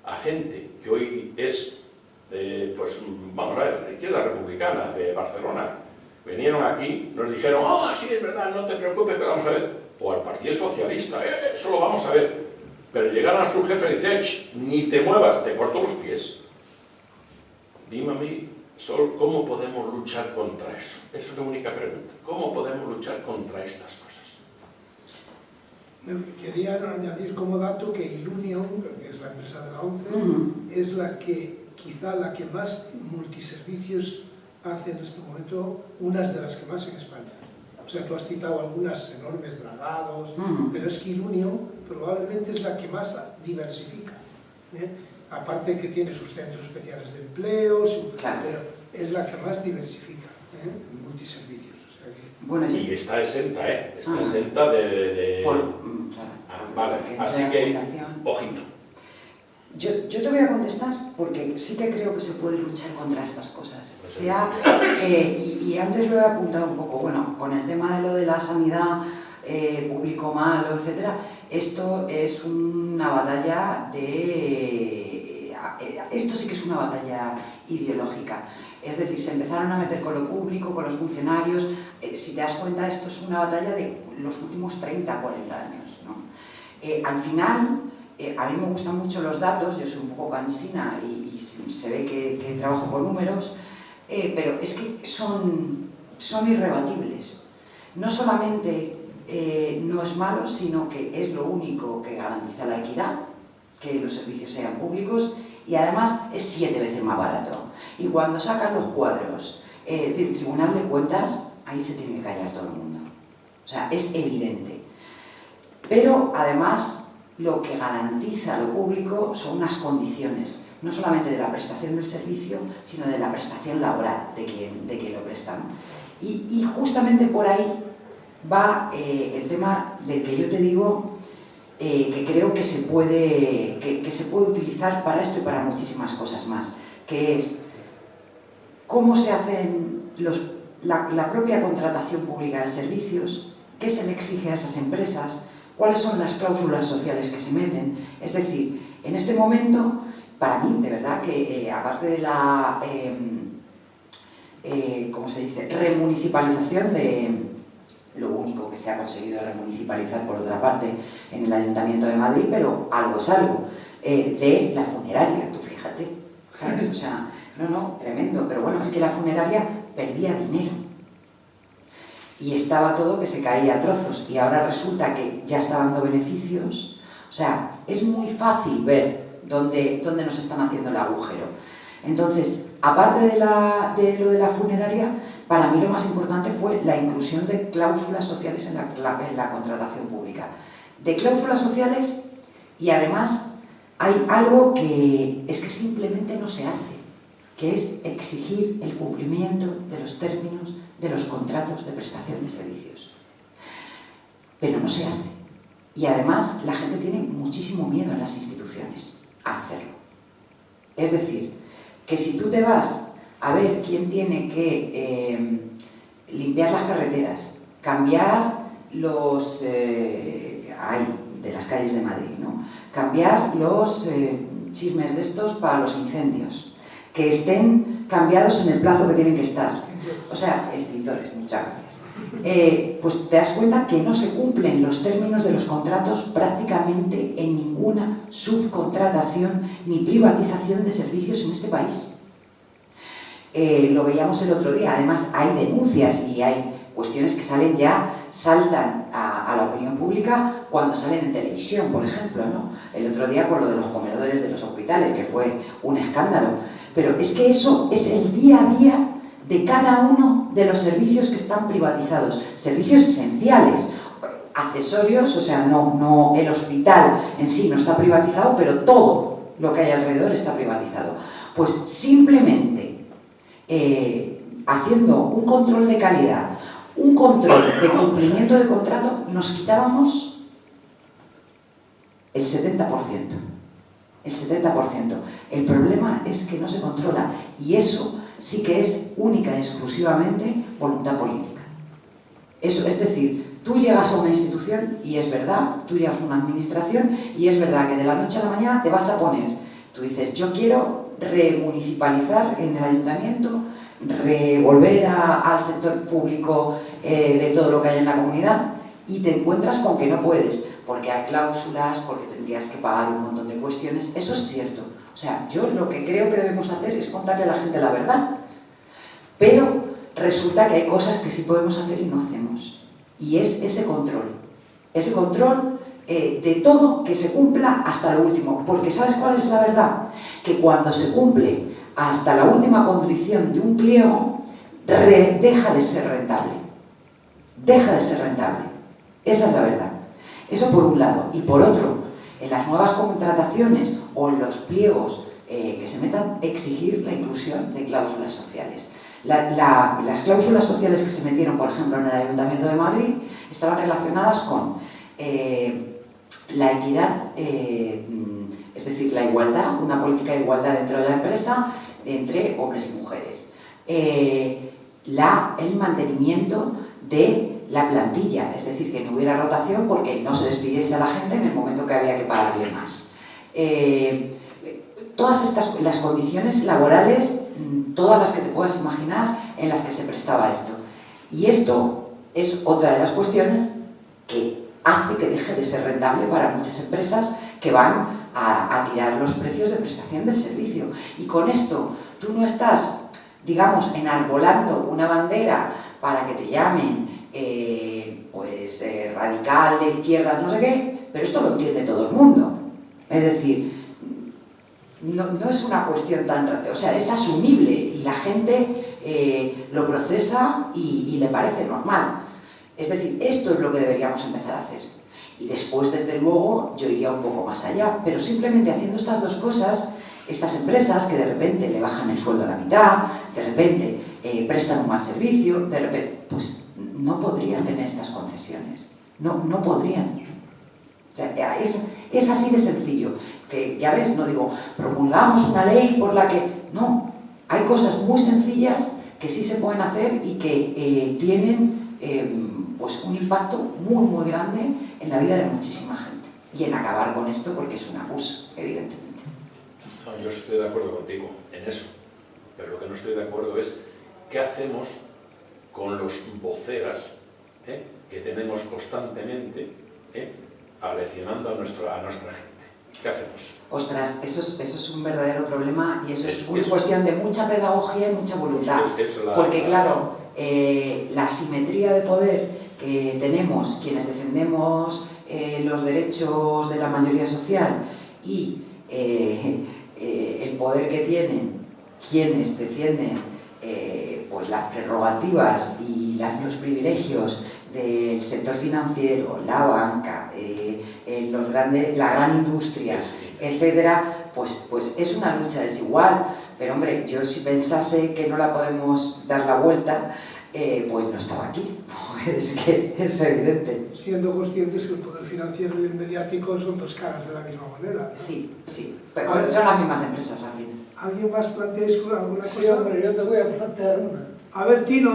a gente que hoy es, pues vamos a ver, la izquierda republicana de Barcelona, vinieron aquí, nos dijeron, sí, es verdad, no te preocupes, pero vamos a ver. O al Partido Socialista, eso lo vamos a ver. Pero llegaron a su jefe y dicen, ni te muevas, te corto los pies. Dime a mí, Sol, ¿cómo podemos luchar contra eso? Esa es la única pregunta. ¿Cómo podemos luchar contra estas cosas? Quería añadir como dato que Ilunion, que es la empresa de la ONCE, es la que, quizá la que más multiservicios hace en este momento, unas de las que más en España. O sea, tú has citado algunas enormes dragados, pero es que Ilunion probablemente es la que más diversifica. Aparte que tiene sus centros especiales de empleo, pero es la que más diversifica en multiservicios. O sea que... Bueno, y está exenta, está exenta de... Vale, así que, ojito. Yo te voy a contestar porque sí que creo que se puede luchar contra estas cosas. Y antes lo he apuntado un poco, bueno, con el tema de lo de la sanidad, público malo, etcétera, esto es una batalla esto sí que es una batalla ideológica. Es decir, se empezaron a meter con lo público, con los funcionarios. Si te das cuenta, esto es una batalla de los últimos 30, 40 años, ¿no? Al final, a mí me gustan mucho los datos, yo soy un poco cansina y se ve que trabajo con números, pero es que son irrebatibles. No solamente no es malo, sino que es lo único que garantiza la equidad, que los servicios sean públicos, y además es 7 veces más barato. Y cuando sacan los cuadros del Tribunal de Cuentas, ahí se tiene que callar todo el mundo. O sea, es evidente. Pero además, lo que garantiza lo público son unas condiciones, no solamente de la prestación del servicio, sino de la prestación laboral de quien lo prestan. Y justamente por ahí va el tema del que yo te digo que creo que se puede utilizar para esto y para muchísimas cosas más, que es cómo se hacen la propia contratación pública de servicios, qué se le exige a esas empresas, cuáles son las cláusulas sociales que se meten. Es decir, en este momento, para mí, de verdad, que aparte de la ¿cómo se dice?, remunicipalización de... Lo único que se ha conseguido remunicipalizar, por otra parte, en el Ayuntamiento de Madrid, pero algo es algo, de la funeraria, tú fíjate, ¿sabes? O sea, no, tremendo, pero bueno, es que la funeraria perdía dinero. Y estaba todo que se caía a trozos, y ahora resulta que ya está dando beneficios. O sea, es muy fácil ver dónde nos están haciendo el agujero. Entonces, aparte de lo de la funeraria, para mí lo más importante fue la inclusión de cláusulas sociales en la contratación pública. De cláusulas sociales, y además hay algo que es que simplemente no se hace, que es exigir el cumplimiento de los términos de los contratos de prestación de servicios. Pero no se hace. Y además la gente tiene muchísimo miedo en las instituciones a hacerlo. Es decir, que si tú te vas a ver quién tiene que limpiar las carreteras, cambiar los... de las calles de Madrid, ¿no? Cambiar los chismes de estos para los incendios, que estén cambiados en el plazo que tienen que estar. O sea, extintores, muchas gracias. Pues te das cuenta que no se cumplen los términos de los contratos prácticamente en ninguna subcontratación ni privatización de servicios en este país. Lo veíamos el otro día, además hay denuncias y hay cuestiones que saltan a la opinión pública cuando salen en televisión, por ejemplo, ¿no? El otro día con lo de los comedores de los hospitales, que fue un escándalo. Pero es que eso es el día a día de cada uno de los servicios que están privatizados. Servicios esenciales, accesorios, o sea, no el hospital en sí no está privatizado, pero todo lo que hay alrededor está privatizado. Pues simplemente haciendo un control de calidad, un control de cumplimiento de contrato, nos quitábamos el 70%. El 70%. El problema es que no se controla, y eso sí que es única y exclusivamente voluntad política. Eso, es decir, tú llegas a una institución y es verdad, tú llegas a una administración y es verdad que de la noche a la mañana te vas a poner, tú dices, yo quiero remunicipalizar en el ayuntamiento revolver al sector público de todo lo que hay en la comunidad y te encuentras con que no puedes, porque hay cláusulas, porque tendrías que pagar un montón de cuestiones. Eso es cierto. O sea, yo lo que creo que debemos hacer es contarle a la gente la verdad. Pero resulta que hay cosas que sí podemos hacer y no hacemos. Y es ese control. Ese control de todo que se cumpla hasta lo último. Porque ¿sabes cuál es la verdad? Que cuando se cumple hasta la última condición de un pliego, deja de ser rentable. Deja de ser rentable. Esa es la verdad. Eso por un lado. Y por otro, en las nuevas contrataciones o en los pliegos que se metan, exigir la inclusión de cláusulas sociales. Las cláusulas sociales que se metieron, por ejemplo, en el Ayuntamiento de Madrid, estaban relacionadas con la equidad, es decir, la igualdad, una política de igualdad dentro de la empresa entre hombres y mujeres. El mantenimiento de la plantilla, es decir, que no hubiera rotación porque no se despidiese a la gente en el momento que había que pagarle más. Todas estas, las condiciones laborales, todas las que te puedas imaginar en las que se prestaba esto. Y esto es otra de las cuestiones que hace que deje de ser rentable para muchas empresas que van a tirar los precios de prestación del servicio. Y con esto tú no estás, digamos, enarbolando una bandera para que te llamen radical, de izquierda, no sé qué, pero esto lo entiende todo el mundo. Es decir, no es una cuestión tan... O sea, es asumible y la gente lo procesa y le parece normal. Es decir, esto es lo que deberíamos empezar a hacer. Y después, desde luego, yo iría un poco más allá, pero simplemente haciendo estas dos cosas, estas empresas que de repente le bajan el sueldo a la mitad, de repente prestan un mal servicio, de repente, pues no podrían tener estas concesiones. No podrían. O sea, es así de sencillo. Que ya ves, no digo, promulgamos una ley por la que... No, hay cosas muy sencillas que sí se pueden hacer y que tienen pues un impacto muy, muy grande en la vida de muchísima gente. Y en acabar con esto porque es un abuso, evidentemente. No, yo estoy de acuerdo contigo en eso, pero lo que no estoy de acuerdo es qué hacemos con los voceras que tenemos constantemente aleccionando a nuestra gente. ¿Qué hacemos? Ostras, eso es un verdadero problema y eso es una cuestión de mucha pedagogía y mucha voluntad. Porque claro, la asimetría de poder que tenemos quienes defendemos los derechos de la mayoría social y el poder que tienen quienes defienden pues las prerrogativas y los privilegios del sector financiero, la banca, la gran industria, etcétera, pues es una lucha desigual. Pero hombre, yo si pensase que no la podemos dar la vuelta, pues no estaba aquí. Es que es evidente. Siendo conscientes que el poder financiero y el mediático son dos caras de la misma moneda. Sí, pero son las mismas empresas al fin. ¿Alguien más planteáis alguna cosa? Sí, hombre, yo te voy a plantear una. A ver, Tino,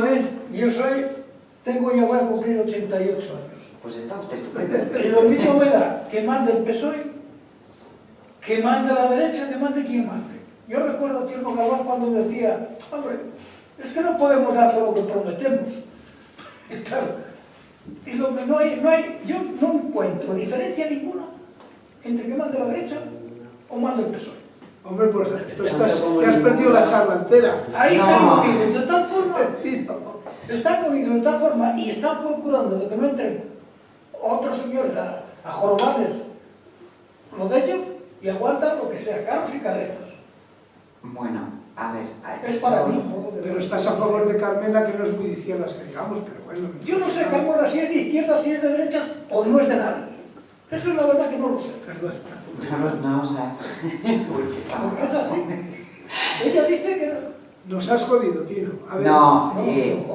Yo ya voy a cumplir 88 años. Pues está usted estupendo. Y lo mismo me da que mande el PSOE, que mande la derecha, que mande quien mande. Yo recuerdo a Tierno Galván cuando decía, hombre, es que no podemos dar todo lo que prometemos. Y claro, yo no encuentro diferencia ninguna entre que mande la derecha o mande el PSOE. Hombre, pues tú te has perdido la charla entera. Ahí están movidos de tal forma, y están procurando de que no entren otros señores a jorobarles lo de ellos y aguantan lo que sea, carros y carretas. Bueno, a ver... Es para mí. Pero estás a favor de Carmela, que no es muy de izquierdas, que digamos, pero bueno... Yo no sé, Carmela, si es de izquierda, si es de derecha o no es de nada. Eso es la verdad que no lo sé. Perdón. No, vamos a ver. Porque es así. Ella dice que no. Nos has jodido, Tino. A ver. No,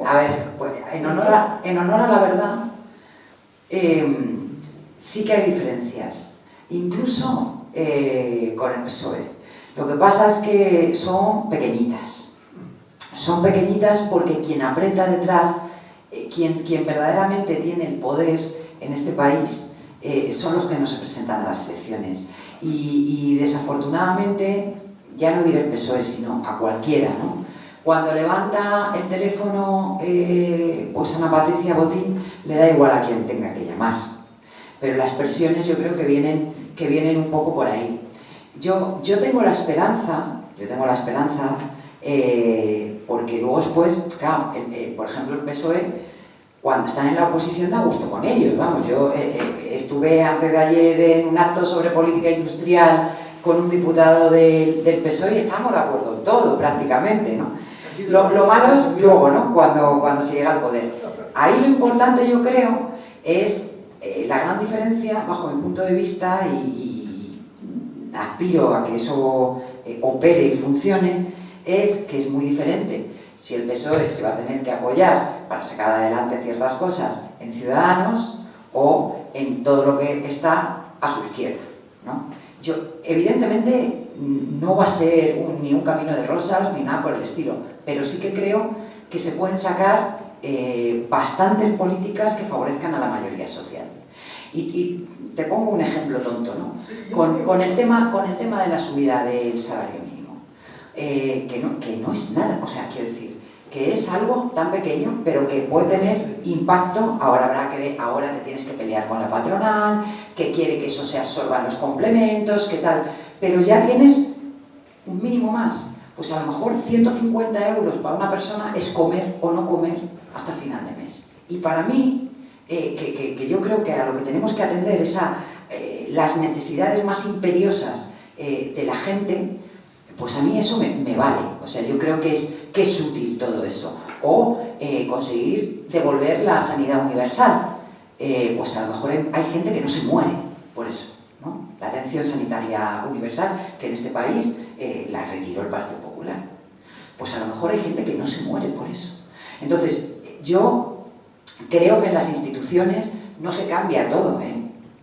a ver, pues, en honor a la verdad, sí que hay diferencias, incluso con el PSOE. Lo que pasa es que son pequeñitas. Son pequeñitas porque quien aprieta detrás, quien verdaderamente tiene el poder en este país, son los que no se presentan a las elecciones. Y desafortunadamente, ya no diré el PSOE, sino a cualquiera, ¿no? Cuando levanta el teléfono pues Ana Patricia Botín, le da igual a quien tenga que llamar. Pero las presiones yo creo que vienen un poco por ahí. Yo tengo la esperanza, porque luego después, claro, por ejemplo el PSOE, cuando están en la oposición da gusto con ellos, vamos, yo estuve antes de ayer en un acto sobre política industrial con un diputado del PSOE y estábamos de acuerdo en todo, prácticamente, ¿no? Lo malo es luego, ¿no? Cuando se llega al poder. Ahí lo importante, yo creo, es la gran diferencia, bajo mi punto de vista, y aspiro a que eso opere y funcione, es que es muy diferente si el PSOE se va a tener que apoyar para sacar adelante ciertas cosas en Ciudadanos o en todo lo que está a su izquierda, ¿no? Evidentemente no va a ser ni un camino de rosas ni nada por el estilo, pero sí que creo que se pueden sacar bastantes políticas que favorezcan a la mayoría social. Y te pongo un ejemplo tonto, ¿no? Con el tema de la subida del salario mínimo, que no es nada, o sea, quiero decir, que es algo tan pequeño, pero que puede tener impacto. Ahora te tienes que pelear con la patronal, que quiere que eso se absorban los complementos, que tal, pero ya tienes un mínimo más. Pues a lo mejor 150 euros para una persona es comer o no comer hasta final de mes. Y para mí, que yo creo que a lo que tenemos que atender es a las necesidades más imperiosas de la gente, pues a mí eso me vale. O sea, yo creo que es útil todo eso. O conseguir devolver la sanidad universal. Pues a lo mejor hay gente que no se muere por eso, ¿no? La atención sanitaria universal, que en este país la retiró el Partido Popular. Pues a lo mejor hay gente que no se muere por eso. Entonces, yo creo que en las instituciones no se cambia todo,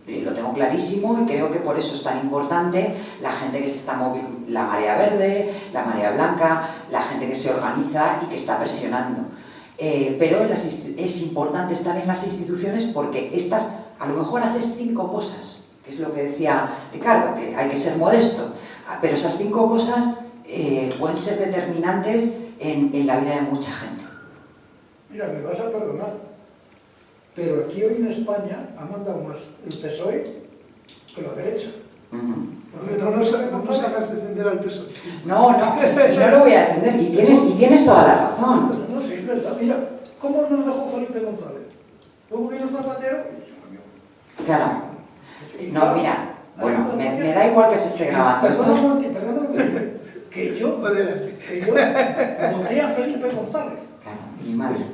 lo tengo clarísimo y creo que por eso es tan importante la gente que se está moviendo, la marea verde, la marea blanca, la gente que se organiza y que está presionando. Pero es importante estar en las instituciones porque estas, a lo mejor haces 5 cosas, que es lo que decía Ricardo, que hay que ser modesto, pero esas 5 cosas pueden ser determinantes en la vida de mucha gente. Mira, me vas a perdonar, pero aquí hoy en España ha mandado más el PSOE que la derecha. No nos hagas defender al PSOE. No, y no lo voy a defender, y tienes toda la razón. No, sí, es verdad. Mira, ¿cómo nos dejó Felipe González? Luego vino Zapatero y... Claro. No, mira, bueno, me da igual que se esté grabando esto. Perdóname, que yo voté a Felipe González. Claro, mi madre.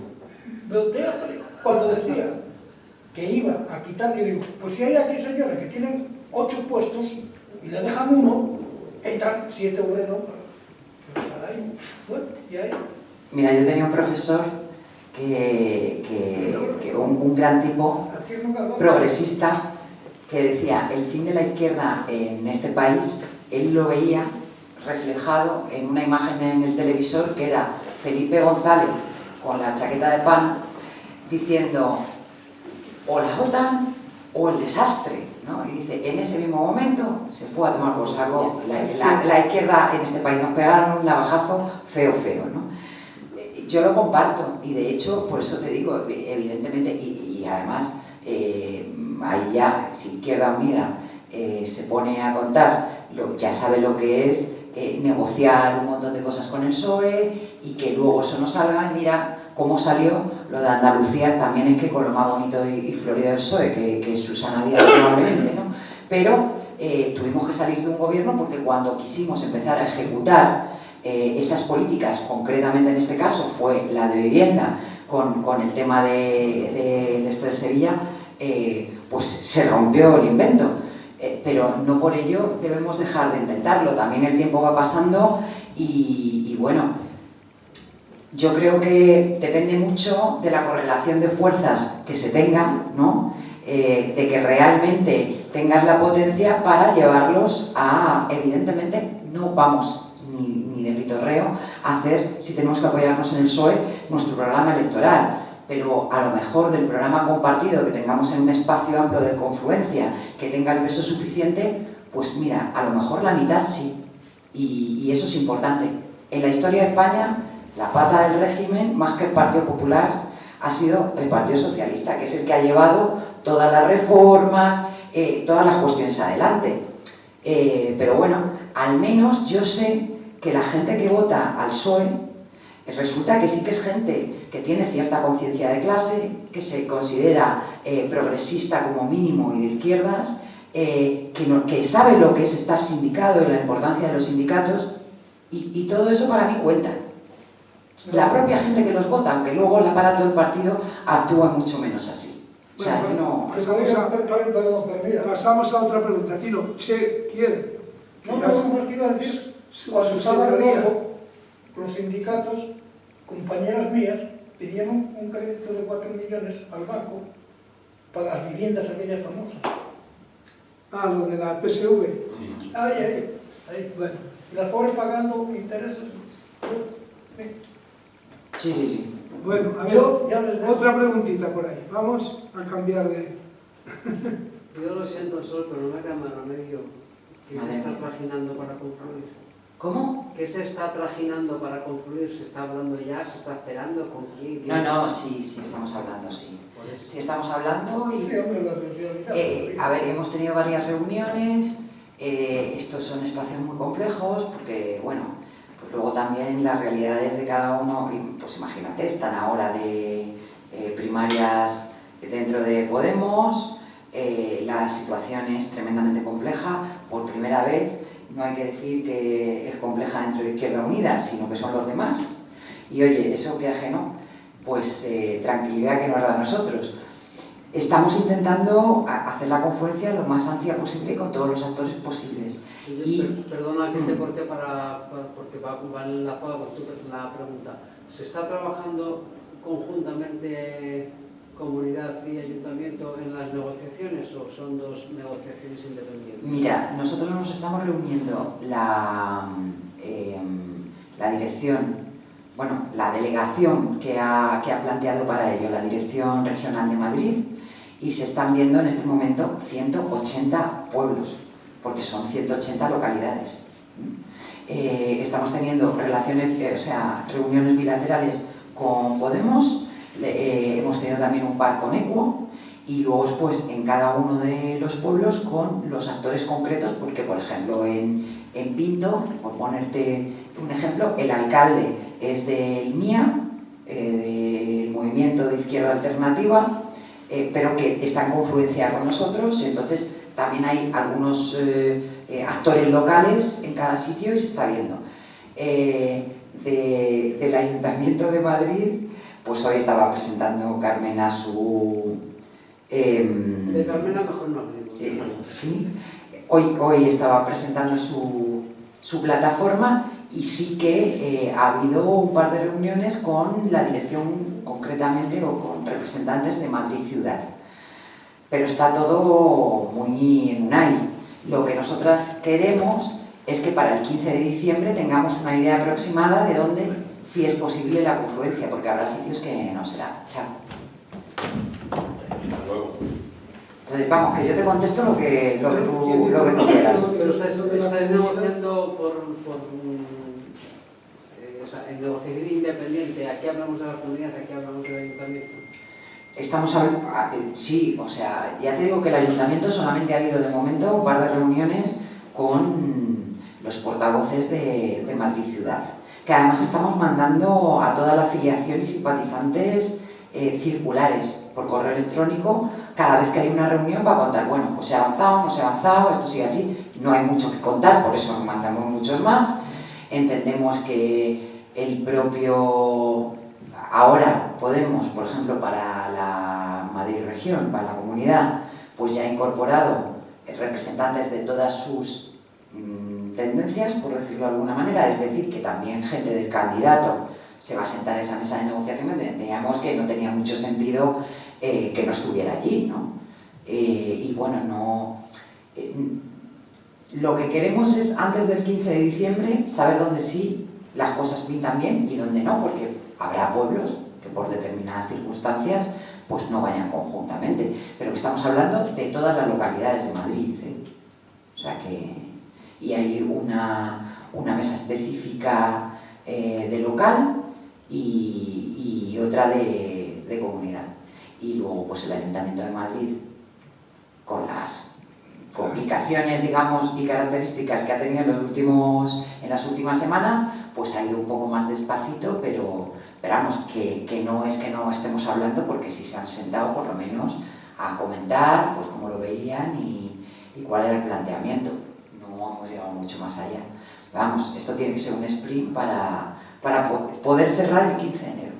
Voté a Felipe. Cuando decía que iba a quitarle, digo, pues si hay aquí señores que tienen 8 puestos y le dejan 1, entran 7 obreros para ahí. Bueno, y ahí. Mira, yo tenía un profesor un gran tipo progresista que decía, el fin de la izquierda en este país, él lo veía reflejado en una imagen en el televisor que era Felipe González con la chaqueta de pana diciendo o la OTAN o el desastre, ¿no? Y dice, en ese mismo momento se fue a tomar por saco la izquierda en este país, nos pegaron un navajazo feo, ¿no? Yo lo comparto y de hecho, por eso te digo, evidentemente, y además, ahí ya, si Izquierda Unida se pone a contar, ya sabe lo que es negociar un montón de cosas con el PSOE y que luego eso no salga. Mira cómo salió lo de Andalucía, también es que con lo más bonito y florido del PSOE, que es Susana Díaz probablemente, ¿no? Pero tuvimos que salir de un gobierno porque cuando quisimos empezar a ejecutar esas políticas, concretamente en este caso fue la de vivienda, con el tema del Este de Sevilla, pues se rompió el invento. Pero no por ello debemos dejar de intentarlo, también el tiempo va pasando y bueno, yo creo que depende mucho de la correlación de fuerzas que se tenga, ¿no? De que realmente tengas la potencia para llevarlos a, evidentemente, no vamos ni de pitorreo a hacer, si tenemos que apoyarnos en el PSOE, nuestro programa electoral, pero a lo mejor del programa compartido que tengamos en un espacio amplio de confluencia, que tenga el peso suficiente, pues mira, a lo mejor la mitad sí, y eso es importante. En la historia de España La pata del régimen, más que el Partido Popular, ha sido el Partido Socialista, que es el que ha llevado todas las reformas, todas las cuestiones adelante. Pero bueno, al menos yo sé que la gente que vota al PSOE resulta que sí que es gente que tiene cierta conciencia de clase, que se considera progresista como mínimo y de izquierdas, que sabe lo que es estar sindicado y la importancia de los sindicatos, y todo eso para mí cuenta. La propia gente que los vota, aunque luego el aparato del partido actúa mucho menos así. O sea, yo no... Pasamos a otra pregunta. Tino, ¿quién? No, quiero decir, cuando estaba Rodolfo, los sindicatos, compañeras mías, pidieron un crédito de 4 millones al banco para las viviendas aquellas famosas. Ah, lo de la PSV. Sí. Ahí. Bueno. Y las pobres pagando intereses. Sí. Bueno, a ver, Yo ya les dejo. otra preguntita por ahí. Vamos a cambiar de... Yo lo siento, Sol, pero no me queda más remedio. ¿Qué se Madre está mía. trajinando para confluir? ¿Cómo? ¿Qué se está trajinando para confluir? ¿Se está hablando ya? ¿Se está esperando? ¿Con quién? No, sí, estamos hablando, sí. Por eso. Sí, estamos hablando y... Sí, hombre, la socialidad. a ver, hemos tenido varias reuniones, estos son espacios muy complejos porque, bueno, pues luego también las realidades de cada uno, y pues imagínate, están ahora de primarias dentro de Podemos, la situación es tremendamente compleja, por primera vez no hay que decir que es compleja dentro de Izquierda Unida, sino que son los demás, y oye, eso que ajeno, pues tranquilidad que nos da a nosotros. Estamos intentando hacer la confluencia lo más amplia posible con todos los actores posibles. Perdona que te corte porque va enlazado con la pregunta. ¿Se está trabajando conjuntamente comunidad y ayuntamiento en las negociaciones o son dos negociaciones independientes? Mira, nosotros nos estamos reuniendo la dirección, bueno, la delegación que ha planteado para ello, la Dirección Regional de Madrid, y se están viendo en este momento 180 pueblos, porque son 180 localidades. Estamos teniendo reuniones bilaterales con Podemos, hemos tenido también un par con Equo, y luego después en cada uno de los pueblos con los actores concretos, porque por ejemplo en Pinto, por ponerte un ejemplo, el alcalde es del MIA, del Movimiento de Izquierda Alternativa, pero que está en confluencia con nosotros, entonces también hay algunos actores locales en cada sitio y se está viendo. Del Ayuntamiento de Madrid, pues hoy estaba presentando Carmena su... De Carmena mejor no hablemos. Sí, hoy estaba presentando su plataforma y sí que ha habido un par de reuniones con la dirección concretamente o con representantes de Madrid Ciudad. Pero está todo muy en un aire. Lo que nosotras queremos es que para el 15 de diciembre tengamos una idea aproximada de dónde sí es posible la confluencia, porque habrá sitios que no será. Chao. Hasta luego. Entonces, vamos, que yo te contesto lo que tú quieras. Pero estáis negociando en negociación independiente. Aquí hablamos de la comunidad, aquí hablamos del ayuntamiento. Estamos hablando, sí, o sea, ya te digo que el ayuntamiento solamente ha habido de momento un par de reuniones con los portavoces de Madrid Ciudad, que además estamos mandando a toda la afiliación y simpatizantes circulares por correo electrónico cada vez que hay una reunión para contar, bueno, pues se ha avanzado, no se ha avanzado, esto sigue así, no hay mucho que contar, por eso nos mandamos muchos más. Entendemos que el propio, ahora Podemos, por ejemplo, para la Madrid Región, para la comunidad, pues ya ha incorporado representantes de todas sus tendencias, por decirlo de alguna manera, es decir, que también gente del candidato se va a sentar en esa mesa de negociación, entendíamos que no tenía mucho sentido que no estuviera allí, ¿no? Y bueno, no... lo que queremos es, antes del 15 de diciembre, saber dónde sí las cosas pintan bien y dónde no, porque habrá pueblos que por determinadas circunstancias pues no vayan conjuntamente, pero que estamos hablando de todas las localidades de Madrid, o sea que... y hay una mesa específica de local y otra de comunidad. Y luego pues el Ayuntamiento de Madrid, con las complicaciones, digamos, y características que ha tenido en las últimas semanas, pues ha ido un poco más despacito, pero vamos, que no es que no estemos hablando, porque sí se han sentado por lo menos a comentar pues cómo lo veían y cuál era el planteamiento. No hemos llegado mucho más allá. Vamos, esto tiene que ser un sprint para poder cerrar el 15 de enero.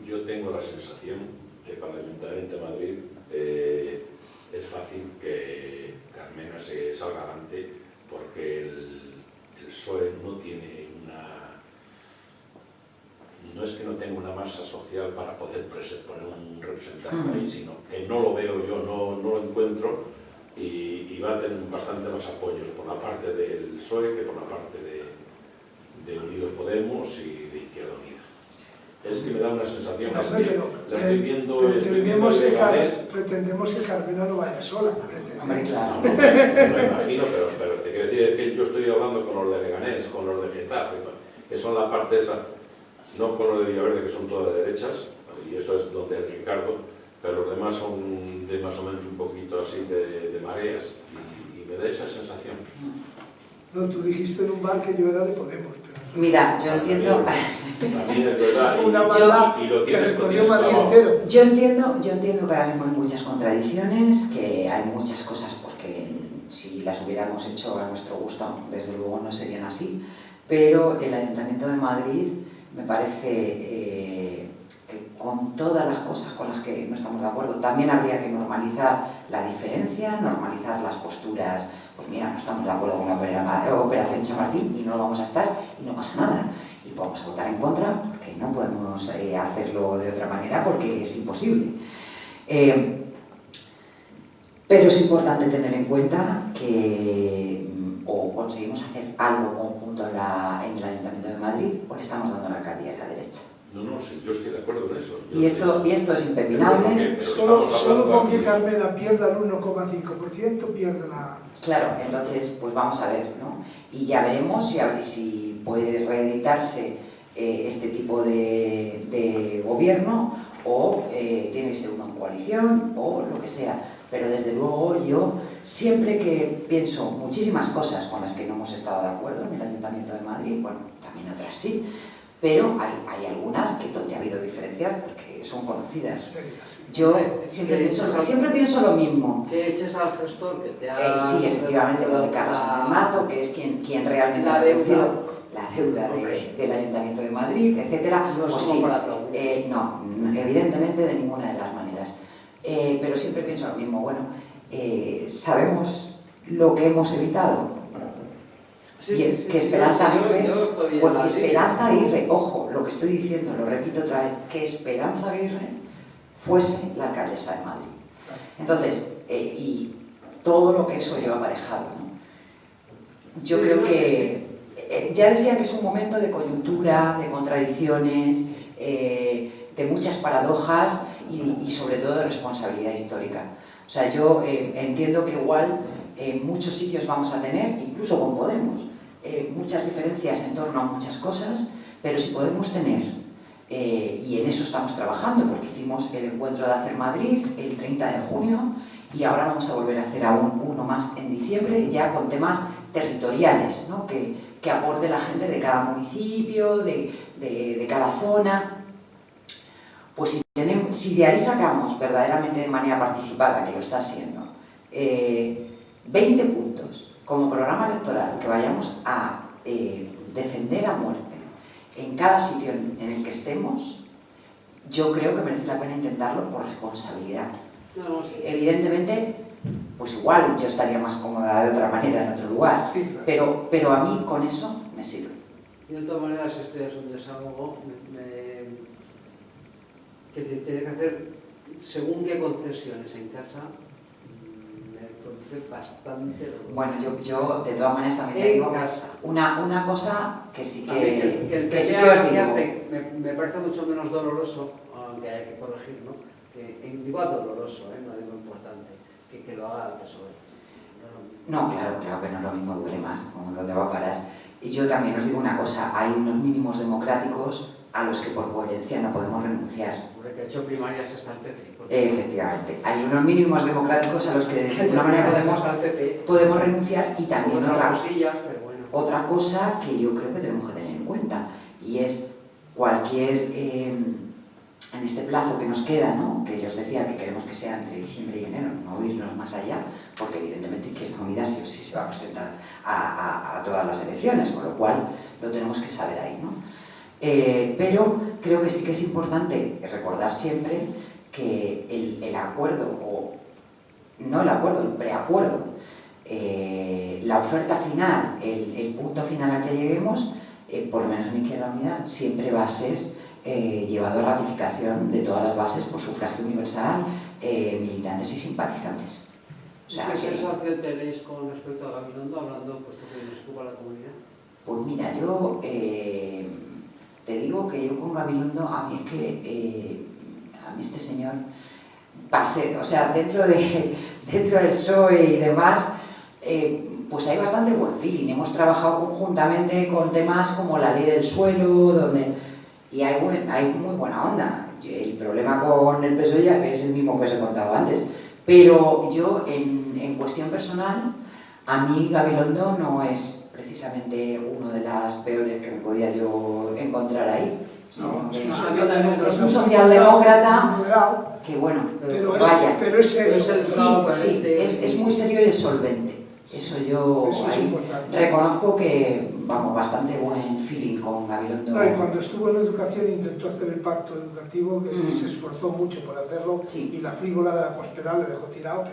Yo tengo la sensación que para el Ayuntamiento de Madrid es fácil que Carmena se salga adelante, porque el PSOE no tiene no es que no tenga una masa social para poder poner un representante ahí, sino que no lo veo yo, no lo encuentro, y va a tener bastante más apoyos por la parte del PSOE que por la parte de Unidos Podemos y de Izquierda Unida. Es que me da una sensación, la estoy viendo pretendemos que Carmena no vaya sola. Hombre, claro. No, me lo imagino, pero te quiero decir que yo estoy hablando con los de Leganés, con los de Getafe, que son la parte esa, no con los de Villaverde, que son todas de derechas, y eso es donde es Ricardo, pero los demás son de más o menos un poquito así de mareas, y me da esa sensación. No, tú dijiste en un bar que yo era de Podemos. Mira, yo entiendo... También es verdad, una banda y lo que tienes recorrió Madrid entero. Yo entiendo que ahora mismo hay muchas contradicciones, que hay muchas cosas porque si las hubiéramos hecho a nuestro gusto, desde luego no serían así, pero el Ayuntamiento de Madrid me parece que con todas las cosas con las que no estamos de acuerdo, también habría que normalizar la diferencia, normalizar las posturas. Pues mira, no estamos de acuerdo con la Operación Chamartín y no lo vamos a estar y no pasa nada. Y vamos a votar en contra porque no podemos hacerlo de otra manera porque es imposible. Pero es importante tener en cuenta que o conseguimos hacer algo conjunto en el Ayuntamiento de Madrid o le estamos dando la alcaldía a la derecha. No, sí, yo estoy de acuerdo con eso. Y esto es impepinable. Solo con que Carmena pierda el 1,5%, pierde la... Claro, entonces, pues vamos a ver, ¿no? Y ya veremos si puede reeditarse este tipo de gobierno o tiene que ser una coalición o lo que sea. Pero desde luego yo siempre que pienso muchísimas cosas con las que no hemos estado de acuerdo en el Ayuntamiento de Madrid, bueno, también otras sí, pero hay algunas que donde ha habido diferencias porque son conocidas. Yo siempre pienso lo mismo. Que eches al gestor que te ha... Sí, efectivamente, lo de Carlos Sánchez Mato, que es quien realmente ha reducido la deuda del Ayuntamiento de Madrid, etcétera. No pues somos sí, para aplaudir. no, evidentemente de ninguna de las maneras. Pero siempre pienso lo mismo. Bueno, ¿sabemos lo que hemos evitado? Que Esperanza Aguirre, Esperanza Aguirre, ojo, lo que estoy diciendo, lo repito otra vez, que Esperanza Aguirre fuese la alcaldesa de Madrid. Entonces, y todo lo que eso lleva aparejado, ¿no? Yo creo que ya decía que es un momento de coyuntura, de contradicciones, de muchas paradojas y sobre todo de responsabilidad histórica. O sea, yo entiendo que igual en muchos sitios vamos a tener, incluso con Podemos, muchas diferencias en torno a muchas cosas, pero si podemos tener, y en eso estamos trabajando, porque hicimos el encuentro de Hacer Madrid el 30 de junio y ahora vamos a volver a hacer aún uno más en diciembre, ya con temas territoriales, ¿no? que aporte la gente de cada municipio, de cada zona. Pues si de ahí sacamos verdaderamente de manera participada, que lo está haciendo, 20 puntos como programa electoral que vayamos a defender a muerte en cada sitio en el que estemos, yo creo que merece la pena intentarlo por responsabilidad. No, sí. Evidentemente, pues igual yo estaría más cómoda de otra manera en otro lugar, Sí, claro. pero a mí con eso me sirve. Y de todas maneras, esto ya es un desahogo. Es decir, tiene que hacer según qué concesiones en casa, me produce bastante dolor. Bueno, yo de todas maneras también te En digo casa. una cosa que sí A mí que el que sí que PPA os que digo. hace me parece mucho menos doloroso, aunque hay que corregir, ¿no? Digo doloroso, no digo importante, que lo haga el PSOE. No, claro que no es lo mismo, duele más, como dónde va a parar. yo también os digo una cosa, hay unos mínimos democráticos a los que por coherencia no podemos renunciar. Porque ha hecho primarias hasta el PP. Efectivamente, hay unos mínimos democráticos a los que de alguna manera podemos renunciar, y también otra cosa que yo creo que tenemos que tener en cuenta, y es cualquier, en este plazo que nos queda, ¿no? Que yo os decía que queremos que sea entre diciembre y enero, no irnos más allá, porque evidentemente Izquierda Unida sí o sí se va a presentar a todas las elecciones, con lo cual lo tenemos que saber ahí, ¿no? Pero creo que sí que es importante recordar siempre que el acuerdo, o no el acuerdo, el preacuerdo, la oferta final, el punto final al que lleguemos, por lo menos en Izquierda Unida, siempre va a ser llevado a ratificación de todas las bases por sufragio universal, militantes y simpatizantes. O sea, ¿Qué sensación tenéis con respecto a Gabilondo, hablando, puesto que nos ocupa la comunidad? Pues mira, yo te digo que yo con Gabilondo, a mí es que a mí este señor pase, o sea, dentro del PSOE y demás, pues hay bastante buen feeling. Hemos trabajado conjuntamente con temas como la ley del suelo, y hay muy buena onda. El problema con el PSOE ya es el mismo que os he contado antes, pero yo en cuestión personal, a mí Gabilondo no es precisamente uno de las peores que me podía yo encontrar ahí. No, Es un socialdemócrata que, bueno, vaya. Pero es serio. Sí, es muy serio y es solvente. Eso yo es importante. Reconozco que, vamos, bastante buen feeling con Gabilondo. No, y cuando estuvo en educación intentó hacer el pacto educativo, que se esforzó mucho por hacerlo, y la frívola de la Cospedal le dejó tirado,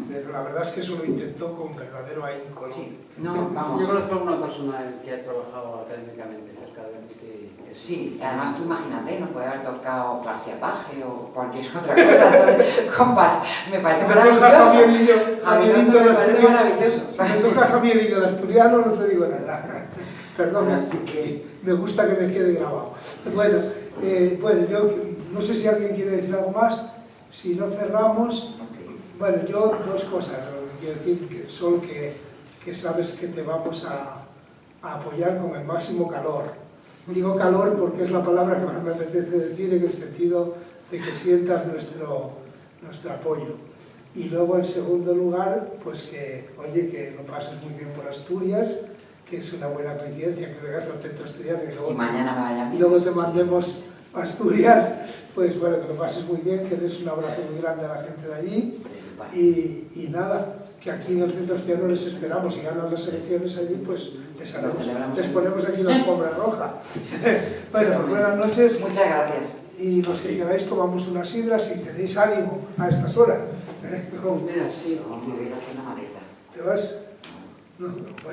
pero la verdad es que eso lo intentó con verdadero ahínco, ¿no? Sí. No, vamos. Yo conozco a una persona que ha trabajado académicamente cerca de mí que sí, además tú imagínate, nos puede haber tocado García Paje o cualquier otra cosa. Entonces, me parece maravilloso. Javierito me parece maravilloso. Si me toca Javierito el asturiano, no te digo nada. Perdón, que me gusta que me quede grabado. Bueno, yo no sé si alguien quiere decir algo más. Si no cerramos, bueno, yo dos cosas. Lo que quiero decir que son que sabes que te vamos a apoyar con el máximo calor. Digo calor porque es la palabra que más me apetece decir, en el sentido de que sientas nuestro apoyo. Y luego, en segundo lugar, pues que, oye, que lo pases muy bien por Asturias, que es una buena coincidencia que vengas al centro asturiano y mañana me vaya y luego te mandemos a Asturias. Pues bueno, que lo pases muy bien, que des un abrazo muy grande a la gente de allí. Y nada, que aquí en el centro asturiano les esperamos. Si ganan las elecciones allí, pues les ponemos aquí la alfombra roja. Bueno, pues buenas noches. Muchas gracias. Y los que queráis tomamos unas sidras si tenéis ánimo a estas horas. Mira, sí, me voy a hacer una maleta. ¿Te vas? No.